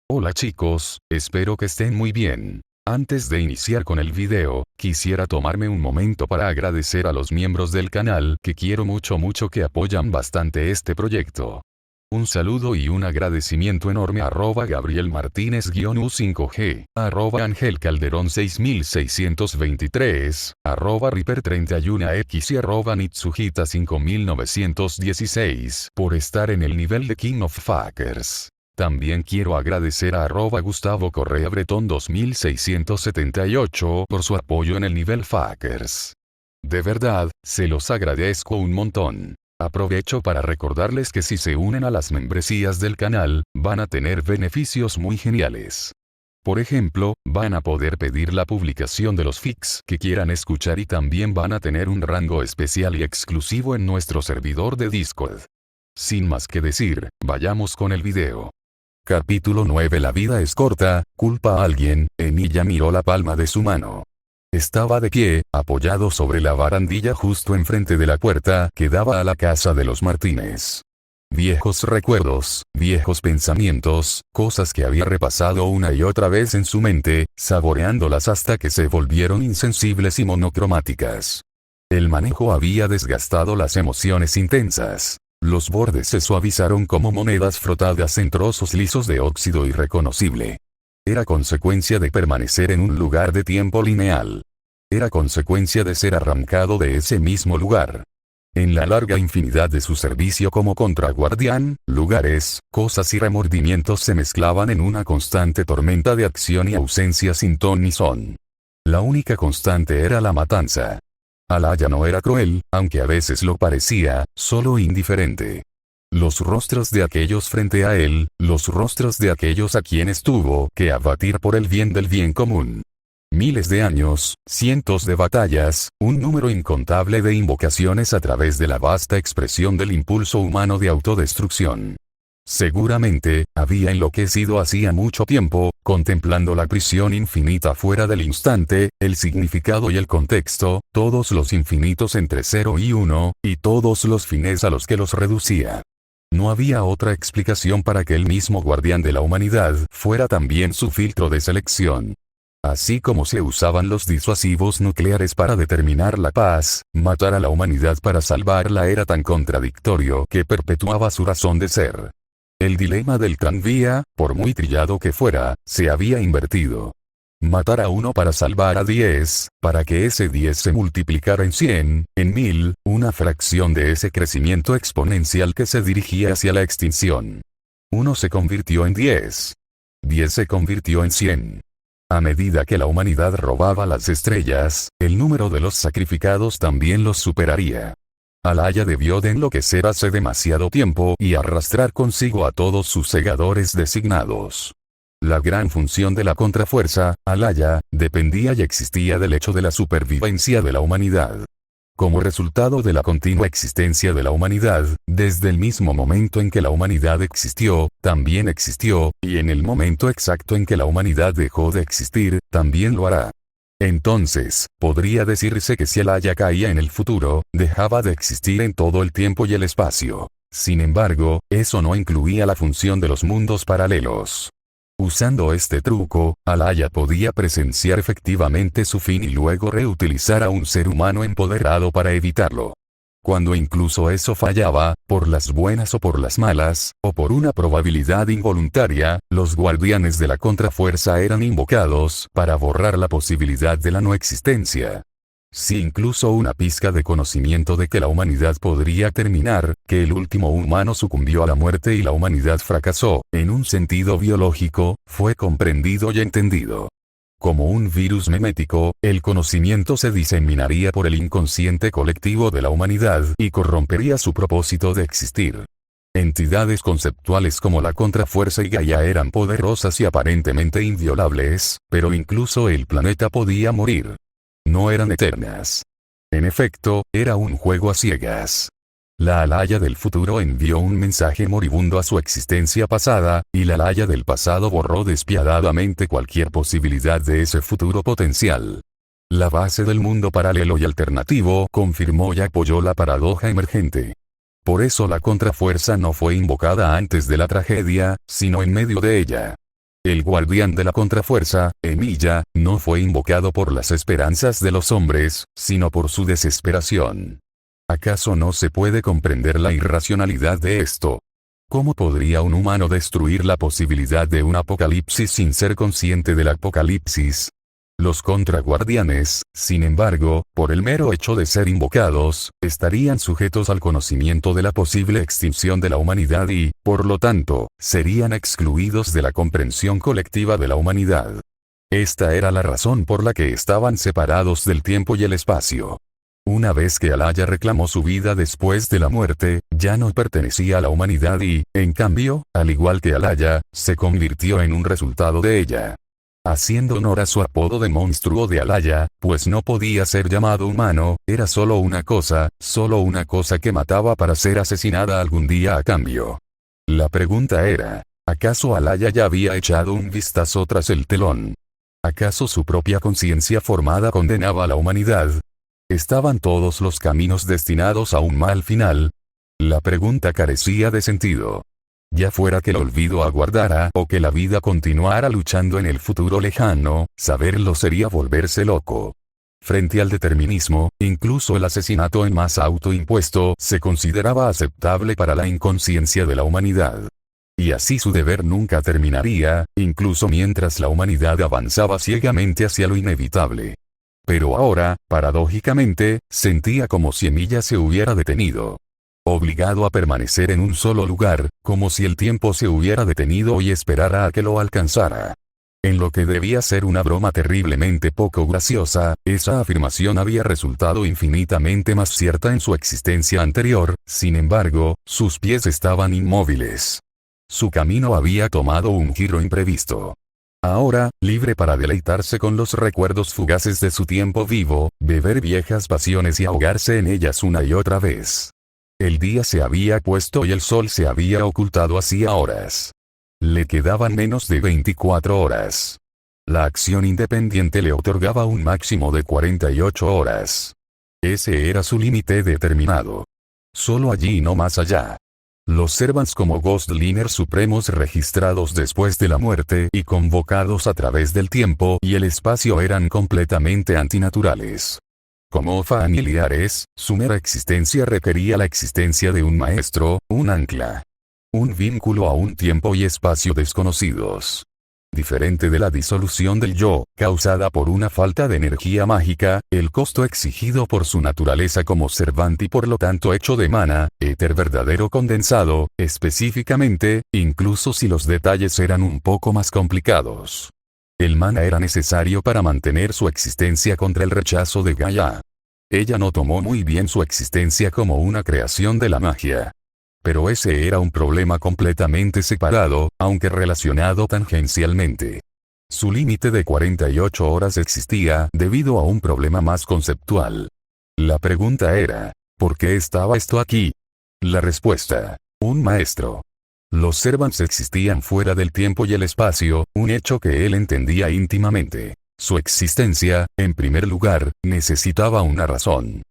Hola chicos, espero que estén muy bien. Antes de iniciar con el video, quisiera tomarme un momento para agradecer a los miembros del canal que quiero mucho que apoyan bastante este proyecto. Un saludo y un agradecimiento enorme a Gabriel Martínez-U5G, Ángel Calderón 6623, Reaper31X y Nitsujita 5916 por estar en el nivel de King of Fuckers. También quiero agradecer a Gustavo Correa Bretón 2678 por su apoyo en el nivel Fuckers. De verdad, se los agradezco un montón. Aprovecho para recordarles que si se unen a las membresías del canal, van a tener beneficios muy geniales. Por ejemplo, van a poder pedir la publicación de los fics que quieran escuchar y también van a tener un rango especial y exclusivo en nuestro servidor de Discord. Sin más que decir, vayamos con el video. Capítulo 9. La vida es corta, culpa a alguien. Emilia miró la palma de su mano. Estaba de pie, apoyado sobre la barandilla justo enfrente de la puerta que daba a la casa de los Martínez. Viejos recuerdos, viejos pensamientos, cosas que había repasado una y otra vez en su mente, saboreándolas hasta que se volvieron insensibles y monocromáticas. El manejo había desgastado las emociones intensas. Los bordes se suavizaron como monedas frotadas en trozos lisos de óxido irreconocible. Era consecuencia de permanecer en un lugar de tiempo lineal. Era consecuencia de ser arrancado de ese mismo lugar. En la larga infinidad de su servicio como contraguardián, lugares, cosas y remordimientos se mezclaban en una constante tormenta de acción y ausencia sin ton ni son. La única constante era la matanza. Alaya no era cruel, aunque a veces lo parecía, solo indiferente. Los rostros de aquellos frente a él, los rostros de aquellos a quienes tuvo que abatir por el bien del bien común. Miles de años, cientos de batallas, un número incontable de invocaciones a través de la vasta expresión del impulso humano de autodestrucción. Seguramente, había enloquecido hacía mucho tiempo, contemplando la prisión infinita fuera del instante, el significado y el contexto, todos los infinitos entre 0 y 1, y todos los fines a los que los reducía. No había otra explicación para que el mismo guardián de la humanidad fuera también su filtro de selección. Así como se usaban los disuasivos nucleares para determinar la paz, matar a la humanidad para salvarla era tan contradictorio que perpetuaba su razón de ser. El dilema del tranvía, por muy trillado que fuera, se había invertido. Matar a uno para salvar a 10, para que ese 10 se multiplicara en 100, en 1000, una fracción de ese crecimiento exponencial que se dirigía hacia la extinción. 1 se convirtió en 10. 10 se convirtió en 100. A medida que la humanidad robaba las estrellas, el número de los sacrificados también los superaría. Alaya debió de enloquecer hace demasiado tiempo y arrastrar consigo a todos sus segadores designados. La gran función de la contrafuerza, Alaya, dependía y existía del hecho de la supervivencia de la humanidad. Como resultado de la continua existencia de la humanidad, desde el mismo momento en que la humanidad existió, también existió, y en el momento exacto en que la humanidad dejó de existir, también lo hará. Entonces, podría decirse que si Alaya caía en el futuro, dejaba de existir en todo el tiempo y el espacio. Sin embargo, eso no incluía la función de los mundos paralelos. Usando este truco, Alaya podía presenciar efectivamente su fin y luego reutilizar a un ser humano empoderado para evitarlo. Cuando incluso eso fallaba, por las buenas o por las malas, o por una probabilidad involuntaria, los guardianes de la contrafuerza eran invocados para borrar la posibilidad de la no existencia. Si incluso una pizca de conocimiento de que la humanidad podría terminar, que el último humano sucumbió a la muerte y la humanidad fracasó, en un sentido biológico, fue comprendido y entendido. Como un virus memético, el conocimiento se diseminaría por el inconsciente colectivo de la humanidad y corrompería su propósito de existir. Entidades conceptuales como la contrafuerza y Gaia eran poderosas y aparentemente inviolables, pero incluso el planeta podía morir. No eran eternas. En efecto, era un juego a ciegas. La Alaya del futuro envió un mensaje moribundo a su existencia pasada, y la Alaya del pasado borró despiadadamente cualquier posibilidad de ese futuro potencial. La base del mundo paralelo y alternativo confirmó y apoyó la paradoja emergente. Por eso la contrafuerza no fue invocada antes de la tragedia, sino en medio de ella. El guardián de la contrafuerza, Emilia, no fue invocado por las esperanzas de los hombres, sino por su desesperación. ¿Acaso no se puede comprender la irracionalidad de esto? ¿Cómo podría un humano destruir la posibilidad de un apocalipsis sin ser consciente del apocalipsis? Los contraguardianes, sin embargo, por el mero hecho de ser invocados, estarían sujetos al conocimiento de la posible extinción de la humanidad y, por lo tanto, serían excluidos de la comprensión colectiva de la humanidad. Esta era la razón por la que estaban separados del tiempo y el espacio. Una vez que Alaya reclamó su vida después de la muerte, ya no pertenecía a la humanidad y, en cambio, al igual que Alaya, se convirtió en un resultado de ella. Haciendo honor a su apodo de monstruo de Alaya, pues no podía ser llamado humano, era solo una cosa que mataba para ser asesinada algún día a cambio. La pregunta era, ¿acaso Alaya ya había echado un vistazo tras el telón? ¿Acaso su propia conciencia formada condenaba a la humanidad? ¿Estaban todos los caminos destinados a un mal final? La pregunta carecía de sentido. Ya fuera que el olvido aguardara o que la vida continuara luchando en el futuro lejano, saberlo sería volverse loco. Frente al determinismo, incluso el asesinato en masa autoimpuesto se consideraba aceptable para la inconsciencia de la humanidad. Y así su deber nunca terminaría, incluso mientras la humanidad avanzaba ciegamente hacia lo inevitable. Pero ahora, paradójicamente, sentía como si Emilia se hubiera detenido. Obligado a permanecer en un solo lugar, como si el tiempo se hubiera detenido y esperara a que lo alcanzara. En lo que debía ser una broma terriblemente poco graciosa, esa afirmación había resultado infinitamente más cierta en su existencia anterior, sin embargo, sus pies estaban inmóviles. Su camino había tomado un giro imprevisto. Ahora, libre para deleitarse con los recuerdos fugaces de su tiempo vivo, beber viejas pasiones y ahogarse en ellas una y otra vez. El día se había puesto y el sol se había ocultado hacía horas. Le quedaban menos de 24 horas. La acción independiente le otorgaba un máximo de 48 horas. Ese era su límite determinado. Solo allí y no más allá. Los servants como Ghostliner supremos registrados después de la muerte y convocados a través del tiempo y el espacio eran completamente antinaturales. Como familiares, su mera existencia requería la existencia de un maestro, un ancla. Un vínculo a un tiempo y espacio desconocidos. Diferente de la disolución del yo, causada por una falta de energía mágica, el costo exigido por su naturaleza como servant y por lo tanto hecho de mana, éter verdadero condensado, específicamente, incluso si los detalles eran un poco más complicados. El mana era necesario para mantener su existencia contra el rechazo de Gaia. Ella no tomó muy bien su existencia como una creación de la magia. Pero ese era un problema completamente separado, aunque relacionado tangencialmente. Su límite de 48 horas existía debido a un problema más conceptual. La pregunta era, ¿por qué estaba esto aquí? La respuesta, un maestro. Los servants existían fuera del tiempo y el espacio, un hecho que él entendía íntimamente. Su existencia, en primer lugar, necesitaba una razón.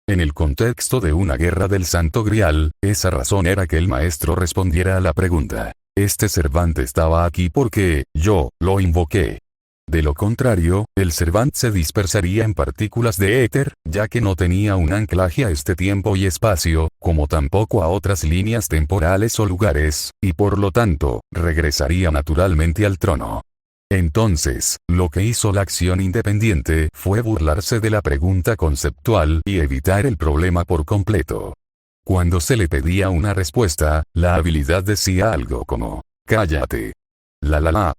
En el contexto de una guerra del Santo Grial, esa razón era que el maestro respondiera a la pregunta. Este servant estaba aquí porque, yo, lo invoqué. De lo contrario, el servant se dispersaría en partículas de éter, ya que no tenía un anclaje a este tiempo y espacio, como tampoco a otras líneas temporales o lugares, y por lo tanto, regresaría naturalmente al trono. Entonces, lo que hizo la acción independiente fue burlarse de la pregunta conceptual y evitar el problema por completo. Cuando se le pedía una respuesta, la habilidad decía algo como, cállate.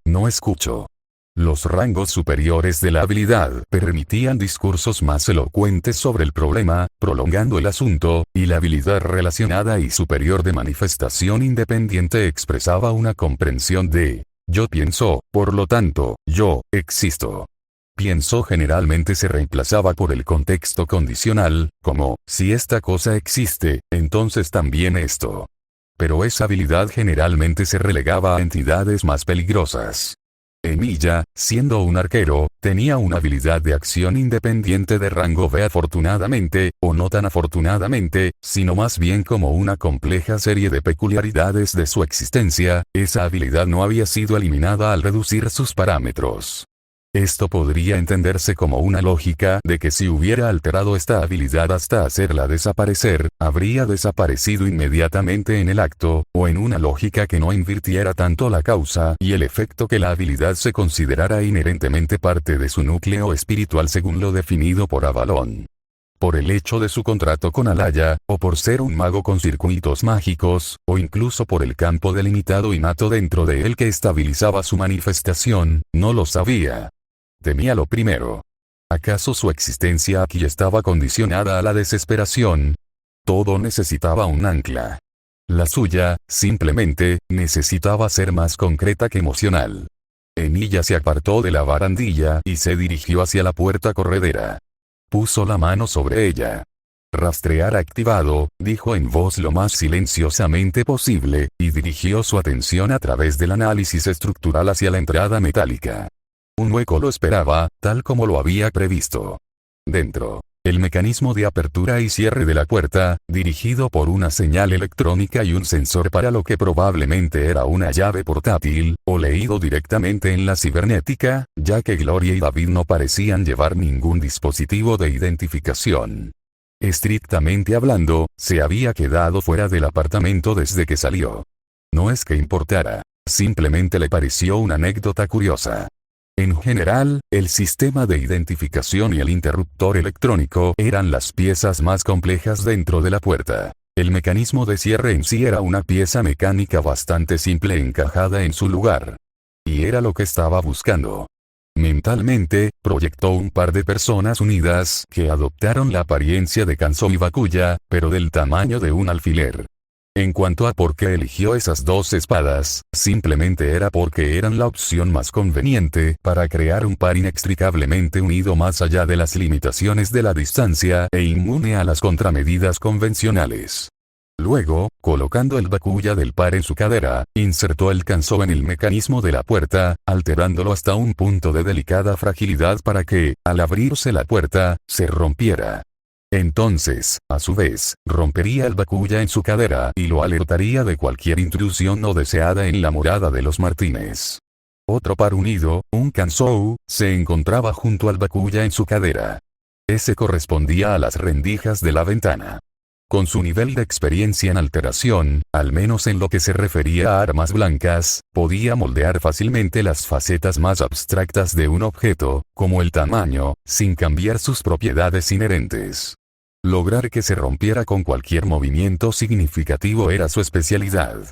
No escucho. Los rangos superiores de la habilidad permitían discursos más elocuentes sobre el problema, prolongando el asunto, y la habilidad relacionada y superior de manifestación independiente expresaba una comprensión de, yo pienso, por lo tanto, yo, existo. Pienso generalmente se reemplazaba por el contexto condicional, como, si esta cosa existe, entonces también esto. Pero esa habilidad generalmente se relegaba a entidades más peligrosas. Emilia, siendo un arquero, tenía una habilidad de acción independiente de rango B afortunadamente, o no tan afortunadamente, sino más bien como una compleja serie de peculiaridades de su existencia, esa habilidad no había sido eliminada al reducir sus parámetros. Esto podría entenderse como una lógica de que si hubiera alterado esta habilidad hasta hacerla desaparecer, habría desaparecido inmediatamente en el acto, o en una lógica que no invirtiera tanto la causa y el efecto que la habilidad se considerara inherentemente parte de su núcleo espiritual según lo definido por Avalon. Por el hecho de su contrato con Alaya, o por ser un mago con circuitos mágicos, o incluso por el campo delimitado innato dentro de él que estabilizaba su manifestación, no lo sabía. Temía lo primero. ¿Acaso su existencia aquí estaba condicionada a la desesperación? Todo necesitaba un ancla. La suya, simplemente, necesitaba ser más concreta que emocional. Emilia se apartó de la barandilla y se dirigió hacia la puerta corredera. Puso la mano sobre ella. Rastrear activado, dijo en voz lo más silenciosamente posible, y dirigió su atención a través del análisis estructural hacia la entrada metálica. Un hueco lo esperaba, tal como lo había previsto. Dentro, el mecanismo de apertura y cierre de la puerta, dirigido por una señal electrónica y un sensor para lo que probablemente era una llave portátil, o leído directamente en la cibernética, ya que Gloria y David no parecían llevar ningún dispositivo de identificación. Estrictamente hablando, se había quedado fuera del apartamento desde que salió. No es que importara, simplemente le pareció una anécdota curiosa. En general, el sistema de identificación y el interruptor electrónico eran las piezas más complejas dentro de la puerta. El mecanismo de cierre en sí era una pieza mecánica bastante simple encajada en su lugar. Y era lo que estaba buscando. Mentalmente, proyectó un par de personas unidas que adoptaron la apariencia de Kanzo y Bakuya, pero del tamaño de un alfiler. En cuanto a por qué eligió esas dos espadas, simplemente era porque eran la opción más conveniente para crear un par inextricablemente unido más allá de las limitaciones de la distancia e inmune a las contramedidas convencionales. Luego, colocando el Bakuya del par en su cadera, insertó el Kanzo en el mecanismo de la puerta, alterándolo hasta un punto de delicada fragilidad para que, al abrirse la puerta, se rompiera. Entonces, a su vez, rompería el Bakuya en su cadera y lo alertaría de cualquier intrusión no deseada en la morada de los Martínez. Otro par unido, un Kanzou, se encontraba junto al Bakuya en su cadera. Ese correspondía a las rendijas de la ventana. Con su nivel de experiencia en alteración, al menos en lo que se refería a armas blancas, podía moldear fácilmente las facetas más abstractas de un objeto, como el tamaño, sin cambiar sus propiedades inherentes. Lograr que se rompiera con cualquier movimiento significativo era su especialidad.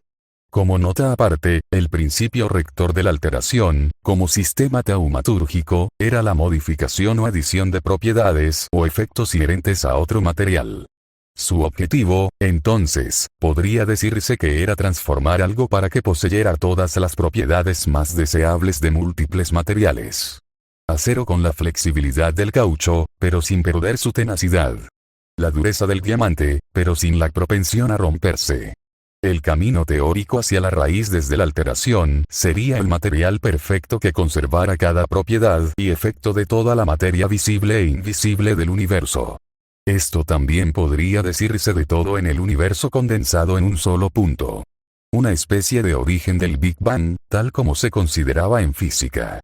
Como nota aparte, el principio rector de la alteración, como sistema taumatúrgico, era la modificación o adición de propiedades o efectos inherentes a otro material. Su objetivo, entonces, podría decirse que era transformar algo para que poseyera todas las propiedades más deseables de múltiples materiales. Acero con la flexibilidad del caucho, pero sin perder su tenacidad. La dureza del diamante, pero sin la propensión a romperse. El camino teórico hacia la raíz desde la alteración sería el material perfecto que conservara cada propiedad y efecto de toda la materia visible e invisible del universo. Esto también podría decirse de todo en el universo condensado en un solo punto. Una especie de origen del Big Bang, tal como se consideraba en física.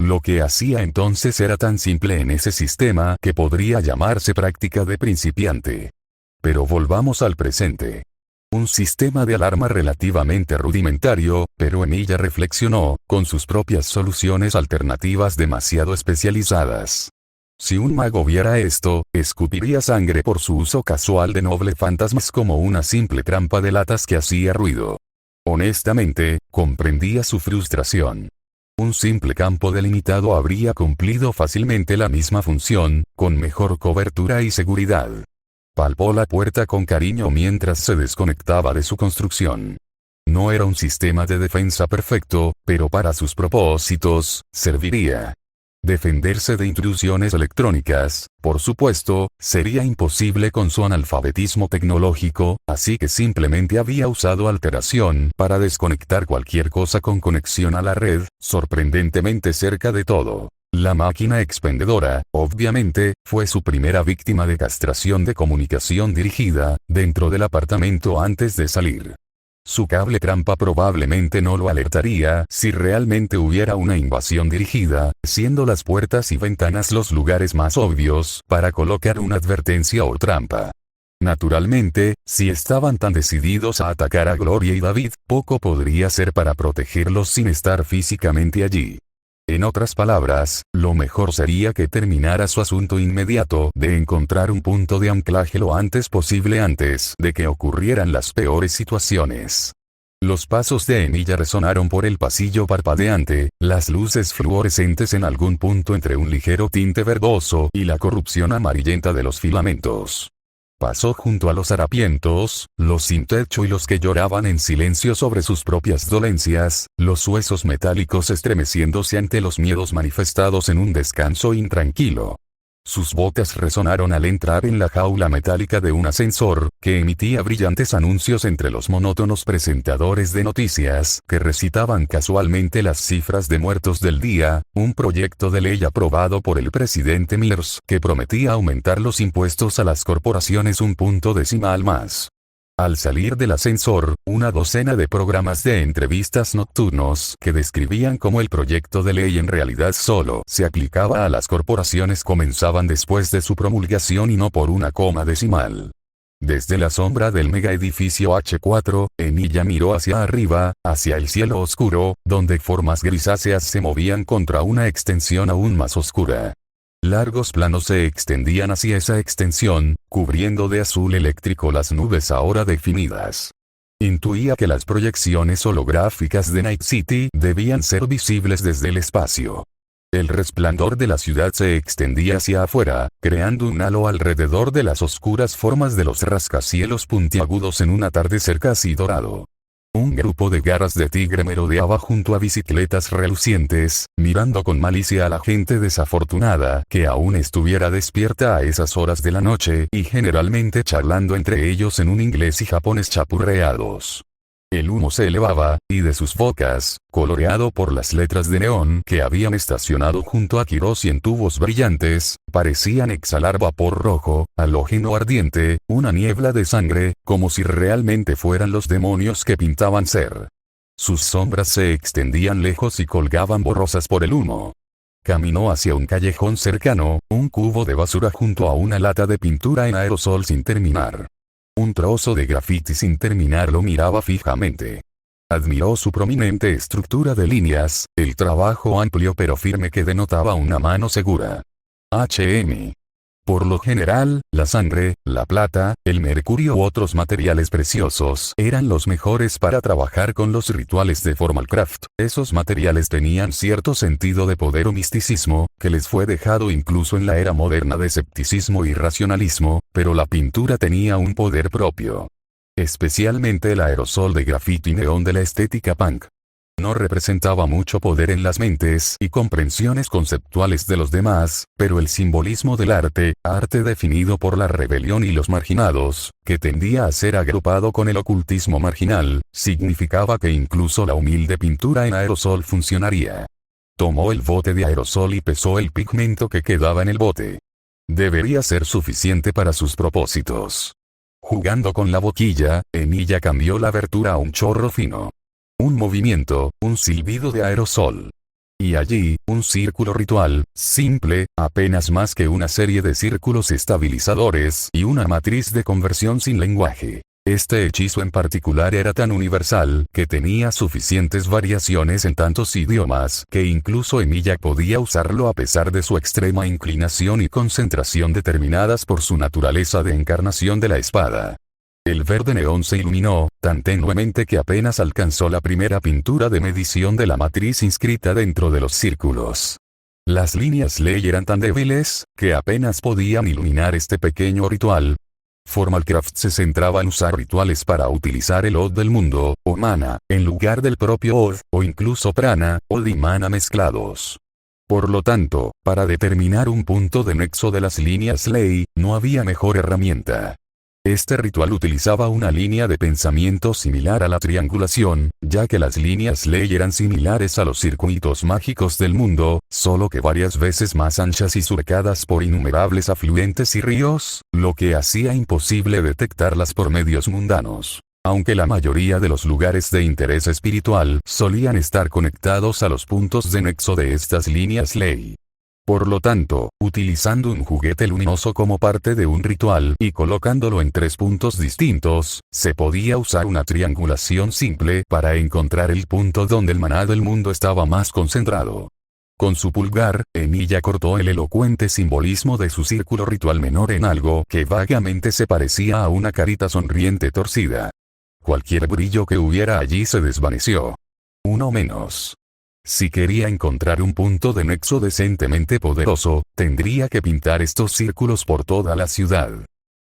Lo que hacía entonces era tan simple en ese sistema que podría llamarse práctica de principiante. Pero volvamos al presente. Un sistema de alarma relativamente rudimentario, pero Emilia reflexionó, con sus propias soluciones alternativas demasiado especializadas. Si un mago viera esto, escupiría sangre por su uso casual de noble fantasmas como una simple trampa de latas que hacía ruido. Honestamente, comprendía su frustración. Un simple campo delimitado habría cumplido fácilmente la misma función, con mejor cobertura y seguridad. Palpó la puerta con cariño mientras se desconectaba de su construcción. No era un sistema de defensa perfecto, pero para sus propósitos, serviría. Defenderse de intrusiones electrónicas, por supuesto, sería imposible con su analfabetismo tecnológico, así que simplemente había usado alteración para desconectar cualquier cosa con conexión a la red, sorprendentemente cerca de todo. La máquina expendedora, obviamente, fue su primera víctima de castración de comunicación dirigida, dentro del apartamento antes de salir. Su cable trampa probablemente no lo alertaría si realmente hubiera una invasión dirigida, siendo las puertas y ventanas los lugares más obvios para colocar una advertencia o trampa. Naturalmente, si estaban tan decididos a atacar a Gloria y David, poco podría hacer para protegerlos sin estar físicamente allí. En otras palabras, lo mejor sería que terminara su asunto inmediato de encontrar un punto de anclaje lo antes posible antes de que ocurrieran las peores situaciones. Los pasos de Emilia resonaron por el pasillo parpadeante, las luces fluorescentes en algún punto entre un ligero tinte verdoso y la corrupción amarillenta de los filamentos. Pasó junto a los harapientos, los sin techo y los que lloraban en silencio sobre sus propias dolencias, los huesos metálicos estremeciéndose ante los miedos manifestados en un descanso intranquilo. Sus botas resonaron al entrar en la jaula metálica de un ascensor, que emitía brillantes anuncios entre los monótonos presentadores de noticias que recitaban casualmente las cifras de muertos del día, un proyecto de ley aprobado por el presidente Mears que prometía aumentar los impuestos a las corporaciones un punto decimal más. Al salir del ascensor, una docena de programas de entrevistas nocturnos que describían cómo el proyecto de ley en realidad solo se aplicaba a las corporaciones comenzaban después de su promulgación y no por una coma decimal. Desde la sombra del mega edificio H4, Emilia miró hacia arriba, hacia el cielo oscuro, donde formas grisáceas se movían contra una extensión aún más oscura. Largos planos se extendían hacia esa extensión, cubriendo de azul eléctrico las nubes ahora definidas. Intuía que las proyecciones holográficas de Night City debían ser visibles desde el espacio. El resplandor de la ciudad se extendía hacia afuera, creando un halo alrededor de las oscuras formas de los rascacielos puntiagudos en un atardecer casi dorado. Un grupo de garras de tigre merodeaba junto a bicicletas relucientes, mirando con malicia a la gente desafortunada que aún estuviera despierta a esas horas de la noche y generalmente charlando entre ellos en un inglés y japonés chapurreados. El humo se elevaba, y de sus bocas, coloreado por las letras de neón que habían estacionado junto a Quirós y en tubos brillantes, parecían exhalar vapor rojo, halógeno ardiente, una niebla de sangre, como si realmente fueran los demonios que pintaban ser. Sus sombras se extendían lejos y colgaban borrosas por el humo. Caminó hacia un callejón cercano, un cubo de basura junto a una lata de pintura en aerosol sin terminar. Un trozo de grafiti sin terminar lo miraba fijamente. Admiró su prominente estructura de líneas, el trabajo amplio pero firme que denotaba una mano segura. HM. Por lo general, la sangre, la plata, el mercurio u otros materiales preciosos eran los mejores para trabajar con los rituales de Formalcraft. Esos materiales tenían cierto sentido de poder o misticismo, que les fue dejado incluso en la era moderna de escepticismo y racionalismo, pero la pintura tenía un poder propio. Especialmente el aerosol de grafito y neón de la estética punk. No representaba mucho poder en las mentes y comprensiones conceptuales de los demás, pero el simbolismo del arte, arte definido por la rebelión y los marginados, que tendía a ser agrupado con el ocultismo marginal, significaba que incluso la humilde pintura en aerosol funcionaría. Tomó el bote de aerosol y pesó el pigmento que quedaba en el bote. Debería ser suficiente para sus propósitos. Jugando con la boquilla, Emilia cambió la abertura a un chorro fino. Un movimiento, un silbido de aerosol. Y allí, un círculo ritual, simple, apenas más que una serie de círculos estabilizadores y una matriz de conversión sin lenguaje. Este hechizo en particular era tan universal que tenía suficientes variaciones en tantos idiomas que incluso Emilia podía usarlo a pesar de su extrema inclinación y concentración determinadas por su naturaleza de encarnación de la espada. El verde neón se iluminó, tan tenuemente que apenas alcanzó la primera pintura de medición de la matriz inscrita dentro de los círculos. Las líneas ley eran tan débiles, que apenas podían iluminar este pequeño ritual. Formalcraft se centraba en usar rituales para utilizar el Od del mundo, o mana, en lugar del propio Od, o incluso prana, Od y mana mezclados. Por lo tanto, para determinar un punto de nexo de las líneas ley, no había mejor herramienta. Este ritual utilizaba una línea de pensamiento similar a la triangulación, ya que las líneas ley eran similares a los circuitos mágicos del mundo, solo que varias veces más anchas y surcadas por innumerables afluentes y ríos, lo que hacía imposible detectarlas por medios mundanos. Aunque la mayoría de los lugares de interés espiritual solían estar conectados a los puntos de nexo de estas líneas ley. Por lo tanto, utilizando un juguete luminoso como parte de un ritual y colocándolo en 3 puntos distintos, se podía usar una triangulación simple para encontrar el punto donde el maná del mundo estaba más concentrado. Con su pulgar, Emilia cortó el elocuente simbolismo de su círculo ritual menor en algo que vagamente se parecía a una carita sonriente torcida. Cualquier brillo que hubiera allí se desvaneció. Uno menos. Si quería encontrar un punto de nexo decentemente poderoso, tendría que pintar estos círculos por toda la ciudad.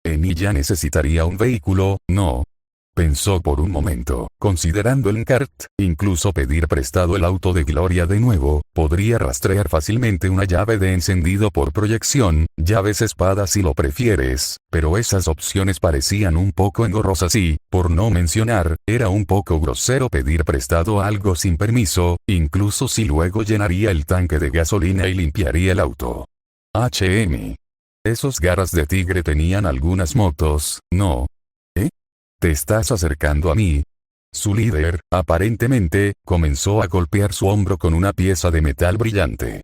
Emilia necesitaría un vehículo, ¿no? Pensó por un momento, considerando el kart, incluso pedir prestado el auto de Gloria de nuevo, podría rastrear fácilmente una llave de encendido por proyección, llaves espada si lo prefieres, pero esas opciones parecían un poco engorrosas y, por no mencionar, era un poco grosero pedir prestado algo sin permiso, incluso si luego llenaría el tanque de gasolina y limpiaría el auto. Esos garras de tigre tenían algunas motos, ¿no? ¿Te estás acercando a mí? Su líder, aparentemente, comenzó a golpear su hombro con una pieza de metal brillante.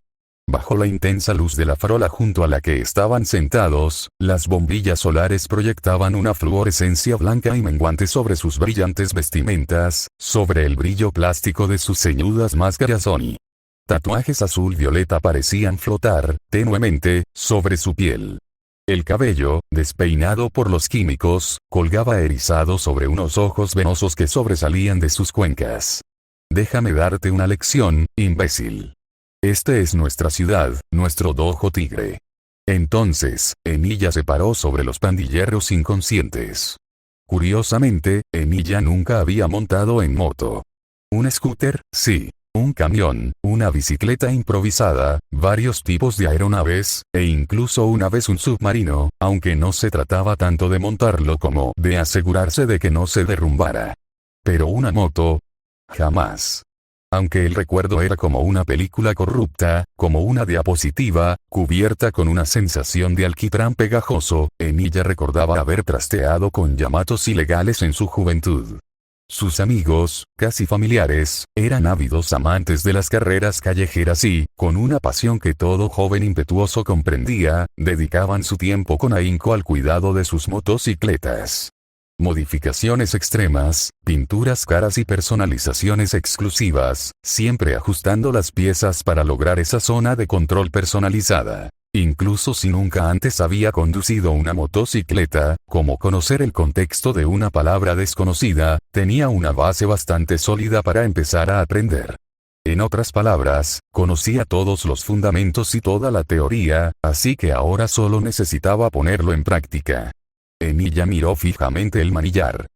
Bajo la intensa luz de la farola junto a la que estaban sentados, las bombillas solares proyectaban una fluorescencia blanca y menguante sobre sus brillantes vestimentas, sobre el brillo plástico de sus ceñudas máscaras Oni. Tatuajes azul-violeta parecían flotar, tenuemente, sobre su piel. El cabello, despeinado por los químicos, colgaba erizado sobre unos ojos venosos que sobresalían de sus cuencas. Déjame darte una lección, imbécil. Este es nuestra ciudad, nuestro dojo tigre. Entonces, Emilia se paró sobre los pandilleros inconscientes. Curiosamente, Emilia nunca había montado en moto. Un scooter, sí. Un camión, una bicicleta improvisada, varios tipos de aeronaves, e incluso una vez un submarino, aunque no se trataba tanto de montarlo como de asegurarse de que no se derrumbara. Pero una moto, jamás. Aunque el recuerdo era como una película corrupta, como una diapositiva, cubierta con una sensación de alquitrán pegajoso, Emilia recordaba haber trasteado con Yamatos ilegales en su juventud. Sus amigos, casi familiares, eran ávidos amantes de las carreras callejeras y, con una pasión que todo joven impetuoso comprendía, dedicaban su tiempo con ahínco al cuidado de sus motocicletas. Modificaciones extremas, pinturas caras y personalizaciones exclusivas, siempre ajustando las piezas para lograr esa zona de control personalizada. Incluso si nunca antes había conducido una motocicleta, como conocer el contexto de una palabra desconocida, tenía una base bastante sólida para empezar a aprender. En otras palabras, conocía todos los fundamentos y toda la teoría, así que ahora solo necesitaba ponerlo en práctica. Emilia miró fijamente el manillar.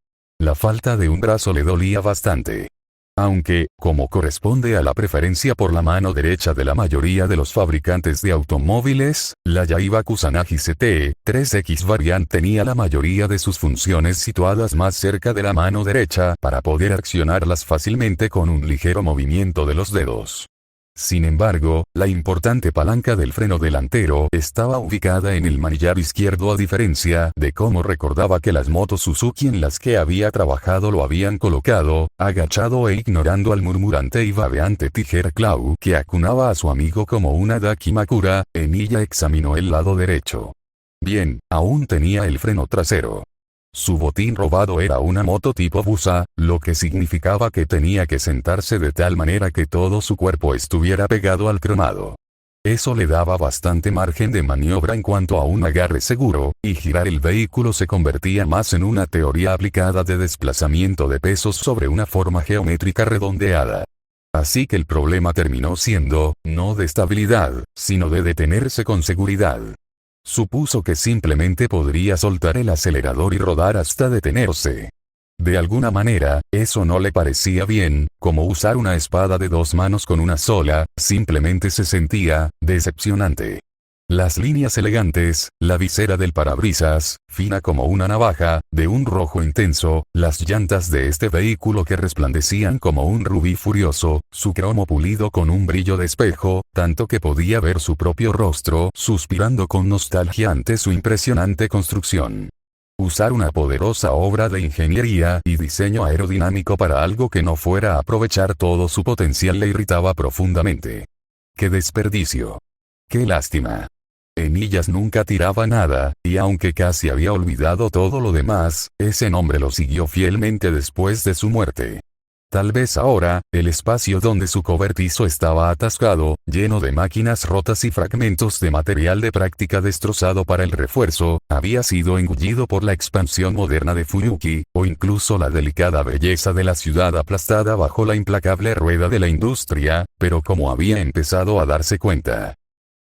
La falta de un brazo le dolía bastante. Aunque, como corresponde a la preferencia por la mano derecha de la mayoría de los fabricantes de automóviles, la Yaiba Kusanagi CT-3X Variant tenía la mayoría de sus funciones situadas más cerca de la mano derecha para poder accionarlas fácilmente con un ligero movimiento de los dedos. Sin embargo, la importante palanca del freno delantero estaba ubicada en el manillar izquierdo a diferencia de cómo recordaba que las motos Suzuki en las que había trabajado lo habían colocado, agachado e ignorando al murmurante y babeante Tiger Claw que acunaba a su amigo como una Dakimakura. Emilia examinó el lado derecho. Bien, aún tenía el freno trasero. Su botín robado era una moto tipo Busa, lo que significaba que tenía que sentarse de tal manera que todo su cuerpo estuviera pegado al cromado. Eso le daba bastante margen de maniobra en cuanto a un agarre seguro, y girar el vehículo se convertía más en una teoría aplicada de desplazamiento de pesos sobre una forma geométrica redondeada. Así que el problema terminó siendo, no de estabilidad, sino de detenerse con seguridad. Supuso que simplemente podría soltar el acelerador y rodar hasta detenerse. De alguna manera, eso no le parecía bien, como usar una espada de 2 manos con una sola, simplemente se sentía decepcionante. Las líneas elegantes, la visera del parabrisas, fina como una navaja, de un rojo intenso, las llantas de este vehículo que resplandecían como un rubí furioso, su cromo pulido con un brillo de espejo, tanto que podía ver su propio rostro suspirando con nostalgia ante su impresionante construcción. Usar una poderosa obra de ingeniería y diseño aerodinámico para algo que no fuera a aprovechar todo su potencial le irritaba profundamente. ¡Qué desperdicio! ¡Qué lástima! Enillas nunca tiraba nada, y aunque casi había olvidado todo lo demás, ese nombre lo siguió fielmente después de su muerte. Tal vez ahora, el espacio donde su cobertizo estaba atascado, lleno de máquinas rotas y fragmentos de material de práctica destrozado para el refuerzo, había sido engullido por la expansión moderna de Fuyuki, o incluso la delicada belleza de la ciudad aplastada bajo la implacable rueda de la industria, pero como había empezado a darse cuenta,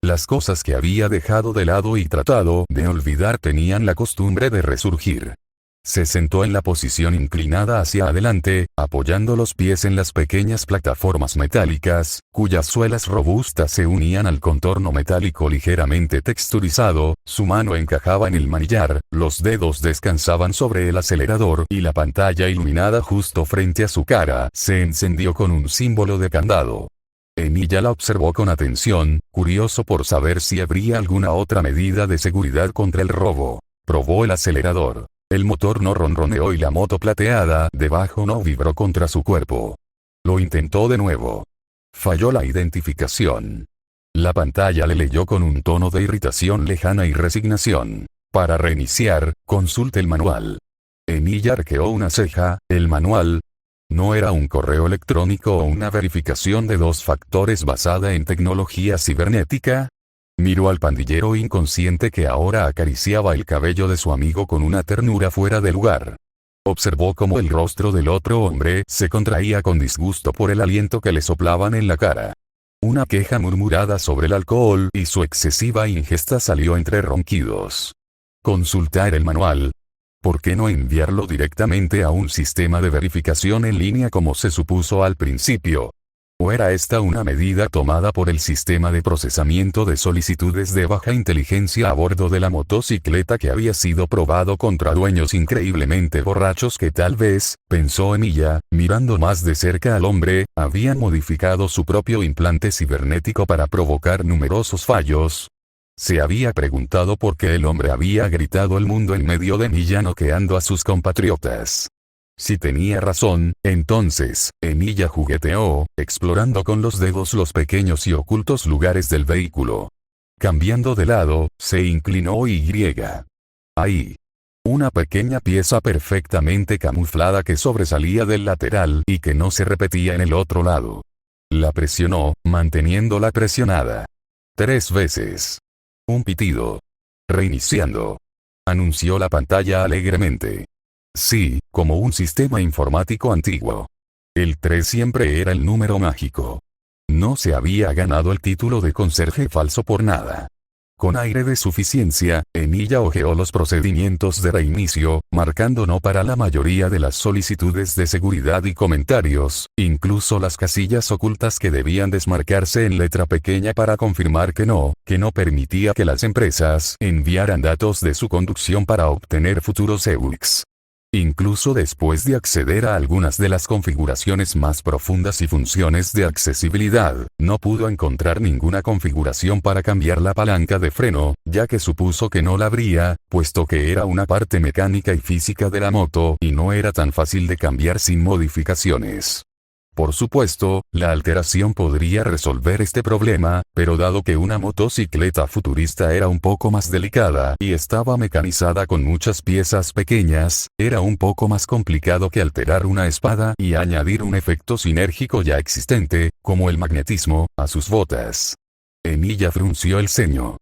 las cosas que había dejado de lado y tratado de olvidar tenían la costumbre de resurgir. Se sentó en la posición inclinada hacia adelante, apoyando los pies en las pequeñas plataformas metálicas, cuyas suelas robustas se unían al contorno metálico ligeramente texturizado, su mano encajaba en el manillar, los dedos descansaban sobre el acelerador y la pantalla iluminada justo frente a su cara se encendió con un símbolo de candado. Emilia la observó con atención, curioso por saber si habría alguna otra medida de seguridad contra el robo. Probó el acelerador. El motor no ronroneó y la moto plateada debajo no vibró contra su cuerpo. Lo intentó de nuevo. Falló la identificación. La pantalla le leyó con un tono de irritación lejana y resignación. Para reiniciar, consulte el manual. Emilia arqueó una ceja. ¿El manual? ¿No era un correo electrónico o una verificación de 2 factores basada en tecnología cibernética? Miró al pandillero inconsciente que ahora acariciaba el cabello de su amigo con una ternura fuera de lugar. Observó cómo el rostro del otro hombre se contraía con disgusto por el aliento que le soplaban en la cara. Una queja murmurada sobre el alcohol y su excesiva ingesta salió entre ronquidos. Consultar el manual. ¿Por qué no enviarlo directamente a un sistema de verificación en línea como se supuso al principio? ¿O era esta una medida tomada por el sistema de procesamiento de solicitudes de baja inteligencia a bordo de la motocicleta que había sido probado contra dueños increíblemente borrachos que tal vez, pensó Emilia, mirando más de cerca al hombre, habían modificado su propio implante cibernético para provocar numerosos fallos? Se había preguntado por qué el hombre había gritado el mundo en medio de Emilia noqueando a sus compatriotas. Si tenía razón, entonces, Emilia jugueteó, explorando con los dedos los pequeños y ocultos lugares del vehículo. Cambiando de lado, se inclinó y. Ahí. Una pequeña pieza perfectamente camuflada que sobresalía del lateral y que no se repetía en el otro lado. La presionó, manteniéndola presionada. 3 veces. Un pitido. Reiniciando. Anunció la pantalla alegremente. Sí, como un sistema informático antiguo. El 3 siempre era el número mágico. No se había ganado el título de conserje falso por nada. Con aire de suficiencia, Emilia hojeó los procedimientos de reinicio, marcando no para la mayoría de las solicitudes de seguridad y comentarios, incluso las casillas ocultas que debían desmarcarse en letra pequeña para confirmar que no permitía que las empresas enviaran datos de su conducción para obtener futuros EUX. Incluso después de acceder a algunas de las configuraciones más profundas y funciones de accesibilidad, no pudo encontrar ninguna configuración para cambiar la palanca de freno, ya que supuso que no la habría, puesto que era una parte mecánica y física de la moto y no era tan fácil de cambiar sin modificaciones. Por supuesto, la alteración podría resolver este problema, pero dado que una motocicleta futurista era un poco más delicada y estaba mecanizada con muchas piezas pequeñas, era un poco más complicado que alterar una espada y añadir un efecto sinérgico ya existente, como el magnetismo, a sus botas. Emilia frunció el ceño.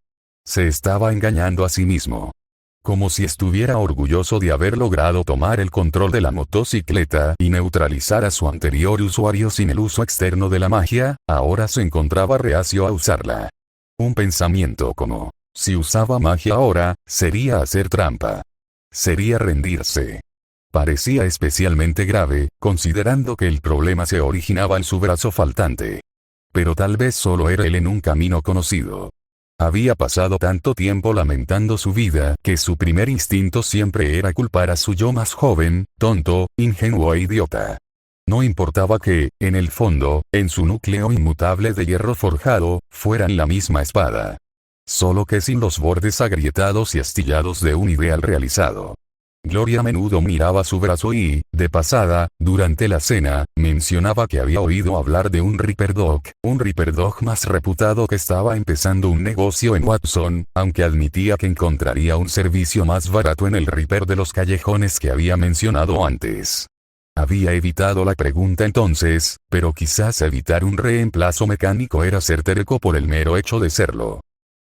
Se estaba engañando a sí mismo. Como si estuviera orgulloso de haber logrado tomar el control de la motocicleta y neutralizar a su anterior usuario sin el uso externo de la magia, ahora se encontraba reacio a usarla. Un pensamiento como, si usaba magia ahora, sería hacer trampa. Sería rendirse. Parecía especialmente grave, considerando que el problema se originaba en su brazo faltante. Pero tal vez solo era él en un camino conocido. Había pasado tanto tiempo lamentando su vida que su primer instinto siempre era culpar a su yo más joven, tonto, ingenuo e idiota. No importaba que, en el fondo, en su núcleo inmutable de hierro forjado, fueran la misma espada. Solo que sin los bordes agrietados y astillados de un ideal realizado. Gloria a menudo miraba su brazo y, de pasada, durante la cena, mencionaba que había oído hablar de un Ripper Dog más reputado que estaba empezando un negocio en Watson, aunque admitía que encontraría un servicio más barato en el Ripper de los callejones que había mencionado antes. Había evitado la pregunta entonces, pero quizás evitar un reemplazo mecánico era ser terco por el mero hecho de serlo.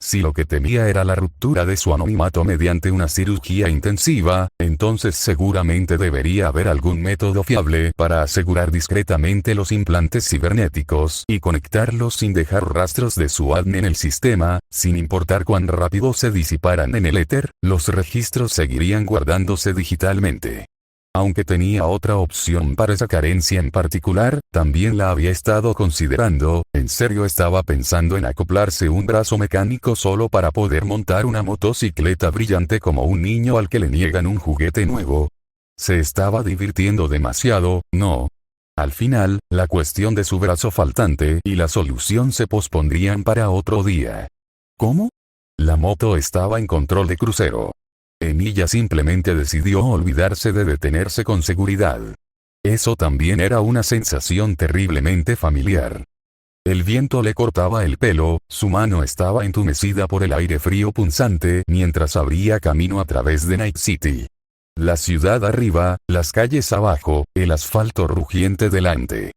Si lo que temía era la ruptura de su anonimato mediante una cirugía intensiva, entonces seguramente debería haber algún método fiable para asegurar discretamente los implantes cibernéticos y conectarlos sin dejar rastros de su ADN en el sistema, sin importar cuán rápido se disiparan en el éter, los registros seguirían guardándose digitalmente. Aunque tenía otra opción para esa carencia en particular, también la había estado considerando. ¿En serio estaba pensando en acoplarse un brazo mecánico solo para poder montar una motocicleta brillante como un niño al que le niegan un juguete nuevo? Se estaba divirtiendo demasiado, ¿no? Al final, la cuestión de su brazo faltante y la solución se pospondrían para otro día. ¿Cómo? La moto estaba en control de crucero. Emilia simplemente decidió olvidarse de detenerse con seguridad. Eso también era una sensación terriblemente familiar. El viento le cortaba el pelo, su mano estaba entumecida por el aire frío punzante mientras abría camino a través de Night City. La ciudad arriba, las calles abajo, el asfalto rugiente delante.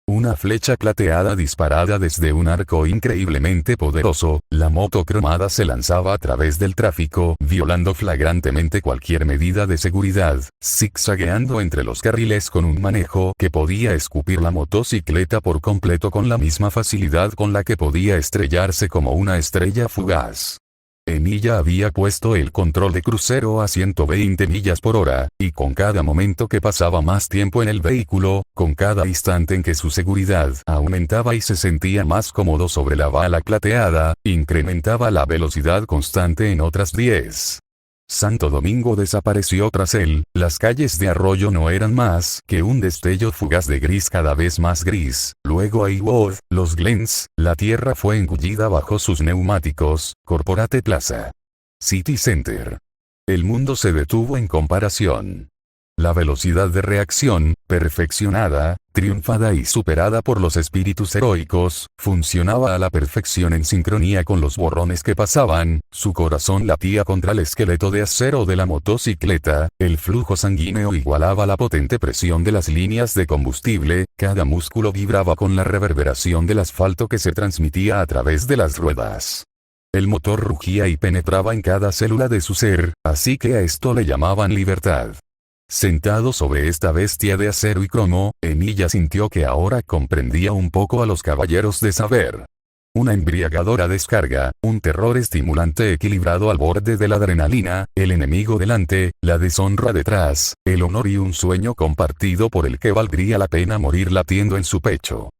Una flecha plateada disparada desde un arco increíblemente poderoso, la moto cromada se lanzaba a través del tráfico, violando flagrantemente cualquier medida de seguridad, zigzagueando entre los carriles con un manejo que podía escupir la motocicleta por completo con la misma facilidad con la que podía estrellarse como una estrella fugaz. Emilia había puesto el control de crucero a 120 millas por hora, y con cada momento que pasaba más tiempo en el vehículo, con cada instante en que su seguridad aumentaba y se sentía más cómodo sobre la bala plateada, incrementaba la velocidad constante en otras 10. Santo Domingo desapareció tras él, las calles de Arroyo no eran más que un destello fugaz de gris cada vez más gris, luego Haywood, los Glens, la tierra fue engullida bajo sus neumáticos, Corporate Plaza. City Center. El mundo se detuvo en comparación. La velocidad de reacción, perfeccionada, triunfada y superada por los espíritus heroicos, funcionaba a la perfección en sincronía con los borrones que pasaban, su corazón latía contra el esqueleto de acero de la motocicleta, el flujo sanguíneo igualaba la potente presión de las líneas de combustible, cada músculo vibraba con la reverberación del asfalto que se transmitía a través de las ruedas. El motor rugía y penetraba en cada célula de su ser, así que a esto le llamaban libertad. Sentado sobre esta bestia de acero y cromo, Emilia sintió que ahora comprendía un poco a los caballeros de saber. Una embriagadora descarga, un terror estimulante equilibrado al borde de la adrenalina, el enemigo delante, la deshonra detrás, el honor y un sueño compartido por el que valdría la pena morir latiendo en su pecho.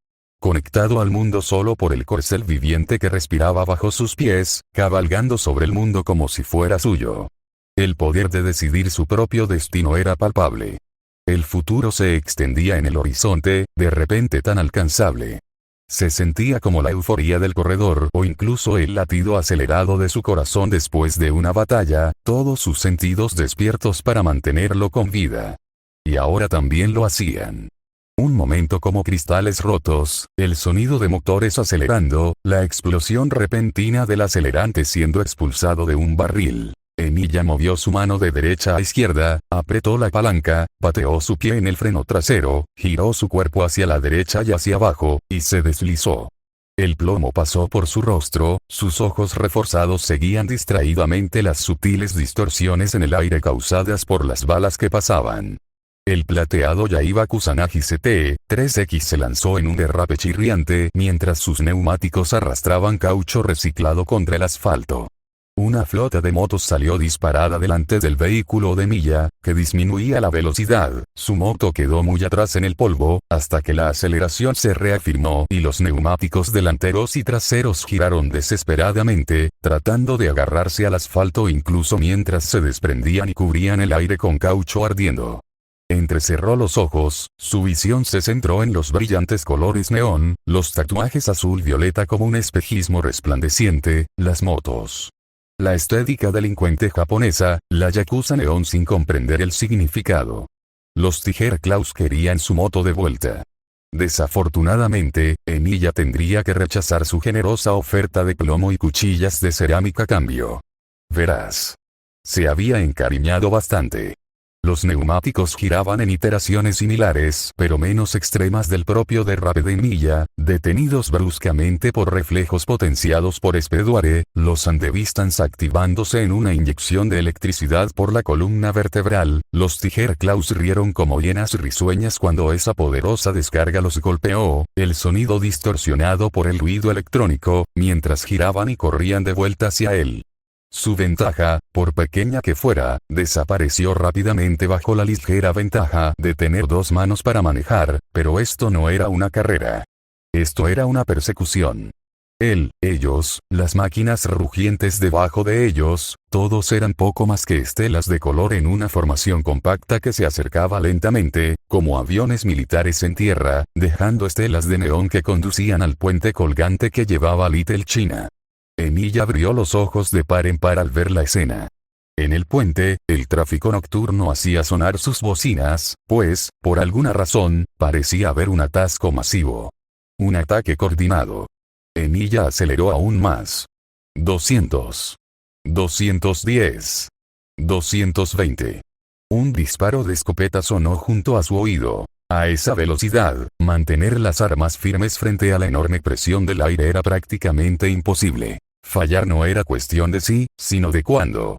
Conectado al mundo solo por el corcel viviente que respiraba bajo sus pies, cabalgando sobre el mundo como si fuera suyo. El poder de decidir su propio destino era palpable. El futuro se extendía en el horizonte, de repente tan alcanzable. Se sentía como la euforía del corredor o incluso el latido acelerado de su corazón después de una batalla, todos sus sentidos despiertos para mantenerlo con vida. Y ahora también lo hacían. Un momento como cristales rotos, el sonido de motores acelerando, la explosión repentina del acelerante siendo expulsado de un barril. Emilia movió su mano de derecha a izquierda, apretó la palanca, pateó su pie en el freno trasero, giró su cuerpo hacia la derecha y hacia abajo, y se deslizó. El plomo pasó por su rostro, sus ojos reforzados seguían distraídamente las sutiles distorsiones en el aire causadas por las balas que pasaban. El plateado Yaiba Kusanagi CT-3X se lanzó en un derrape chirriante mientras sus neumáticos arrastraban caucho reciclado contra el asfalto. una flota de motos salió disparada delante del vehículo de Emilia, que disminuía la velocidad. Su moto quedó muy atrás en el polvo, hasta que la aceleración se reafirmó y los neumáticos delanteros y traseros giraron desesperadamente, tratando de agarrarse al asfalto incluso mientras se desprendían y cubrían el aire con caucho ardiendo. Entrecerró los ojos, su visión se centró en los brillantes colores neón, los tatuajes azul-violeta como un espejismo resplandeciente, las motos. La estética delincuente japonesa, la yakuza neón sin comprender el significado. Los Tiger Claws querían su moto de vuelta. Desafortunadamente, Emilia tendría que rechazar su generosa oferta de plomo y cuchillas de cerámica a cambio. Verás. Se había encariñado bastante. Los neumáticos giraban en iteraciones similares pero menos extremas del propio derrape de Emilia, detenidos bruscamente por reflejos potenciados por Speedware, los Andevistans activándose en una inyección de electricidad por la columna vertebral. Los Tiger Claws rieron como hienas risueñas cuando esa poderosa descarga los golpeó, el sonido distorsionado por el ruido electrónico, mientras giraban y corrían de vuelta hacia él. Su ventaja, por pequeña que fuera, desapareció rápidamente bajo la ligera ventaja de tener dos manos para manejar, pero esto no era una carrera. Esto era una persecución. Ellos, las máquinas rugientes debajo de ellos, todos eran poco más que estelas de color en una formación compacta que se acercaba lentamente, como aviones militares en tierra, dejando estelas de neón que conducían al puente colgante que llevaba a Little China. Emilia abrió los ojos de par en par al ver la escena. En el puente, el tráfico nocturno hacía sonar sus bocinas, pues, por alguna razón, parecía haber un atasco masivo. Un ataque coordinado. Emilia aceleró aún más. 200. 210. 220. Un disparo de escopeta sonó junto a su oído. A esa velocidad, mantener las armas firmes frente a la enorme presión del aire era prácticamente imposible. Fallar no era cuestión de si, sino de cuándo.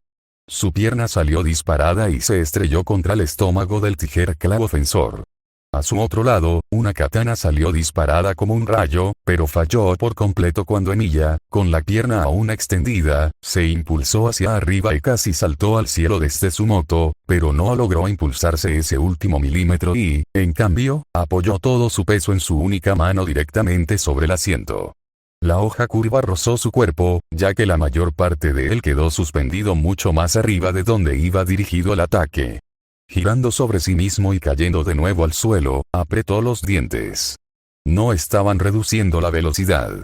Su pierna salió disparada y se estrelló contra el estómago del Tiger Claw ofensor. A su otro lado, una katana salió disparada como un rayo, pero falló por completo cuando Emilia, con la pierna aún extendida, se impulsó hacia arriba y casi saltó al cielo desde su moto, pero no logró impulsarse ese último milímetro y, en cambio, apoyó todo su peso en su única mano directamente sobre el asiento. La hoja curva rozó su cuerpo, ya que la mayor parte de él quedó suspendido mucho más arriba de donde iba dirigido el ataque. Girando sobre sí mismo y cayendo de nuevo al suelo, apretó los dientes. No estaban reduciendo la velocidad.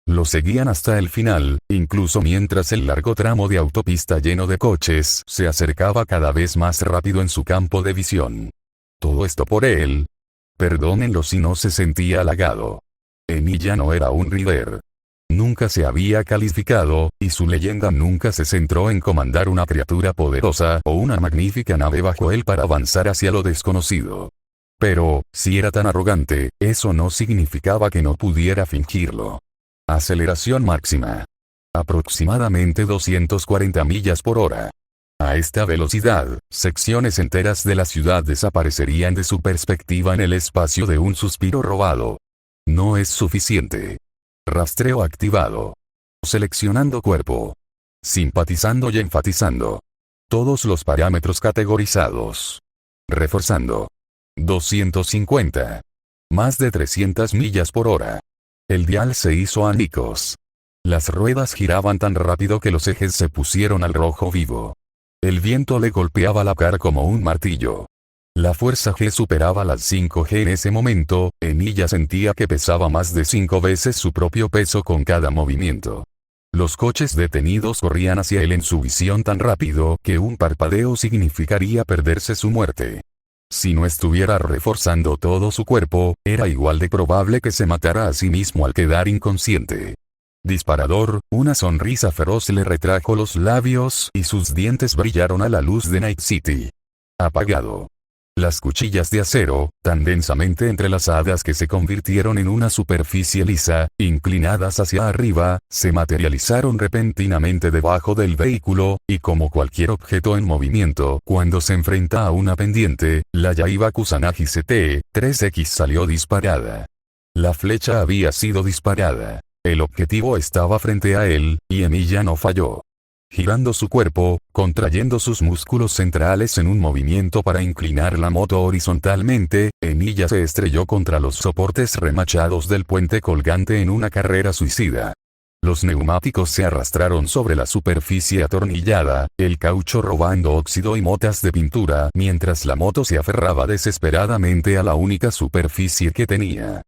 Lo seguían hasta el final, incluso mientras el largo tramo de autopista lleno de coches se acercaba cada vez más rápido en su campo de visión. Todo esto por él. Perdónenlo si no se sentía halagado. Emilia no era un rider. Nunca se había calificado, y su leyenda nunca se centró en comandar una criatura poderosa o una magnífica nave bajo él para avanzar hacia lo desconocido. Pero, si era tan arrogante, eso no significaba que no pudiera fingirlo. Aceleración máxima. Aproximadamente 240 millas por hora. A esta velocidad, secciones enteras de la ciudad desaparecerían de su perspectiva en el espacio de un suspiro robado. No es suficiente. Rastreo activado. Seleccionando cuerpo. Simpatizando y enfatizando. Todos los parámetros categorizados. Reforzando. 250. Más de 300 millas por hora. El dial se hizo añicos. Las ruedas giraban tan rápido que los ejes se pusieron al rojo vivo. El viento le golpeaba la cara como un martillo. La fuerza G superaba las 5G en ese momento. Emilia sentía que pesaba más de 5 veces su propio peso con cada movimiento. Los coches detenidos corrían hacia él en su visión tan rápido que un parpadeo significaría perderse su muerte. Si no estuviera reforzando todo su cuerpo, era igual de probable que se matara a sí mismo al quedar inconsciente. Disparador, una sonrisa feroz le retrajo los labios y sus dientes brillaron a la luz de Night City. Apagado. Las cuchillas de acero, tan densamente entrelazadas que se convirtieron en una superficie lisa, inclinadas hacia arriba, se materializaron repentinamente debajo del vehículo, y como cualquier objeto en movimiento, cuando se enfrenta a una pendiente, la Yaiba Kusanagi CT-3X salió disparada. La flecha había sido disparada. El objetivo estaba frente a él, y Emilia no falló. Girando su cuerpo, contrayendo sus músculos centrales en un movimiento para inclinar la moto horizontalmente, Emilia se estrelló contra los soportes remachados del puente colgante en una carrera suicida. Los neumáticos se arrastraron sobre la superficie atornillada, el caucho robando óxido y motas de pintura mientras la moto se aferraba desesperadamente a la única superficie que tenía.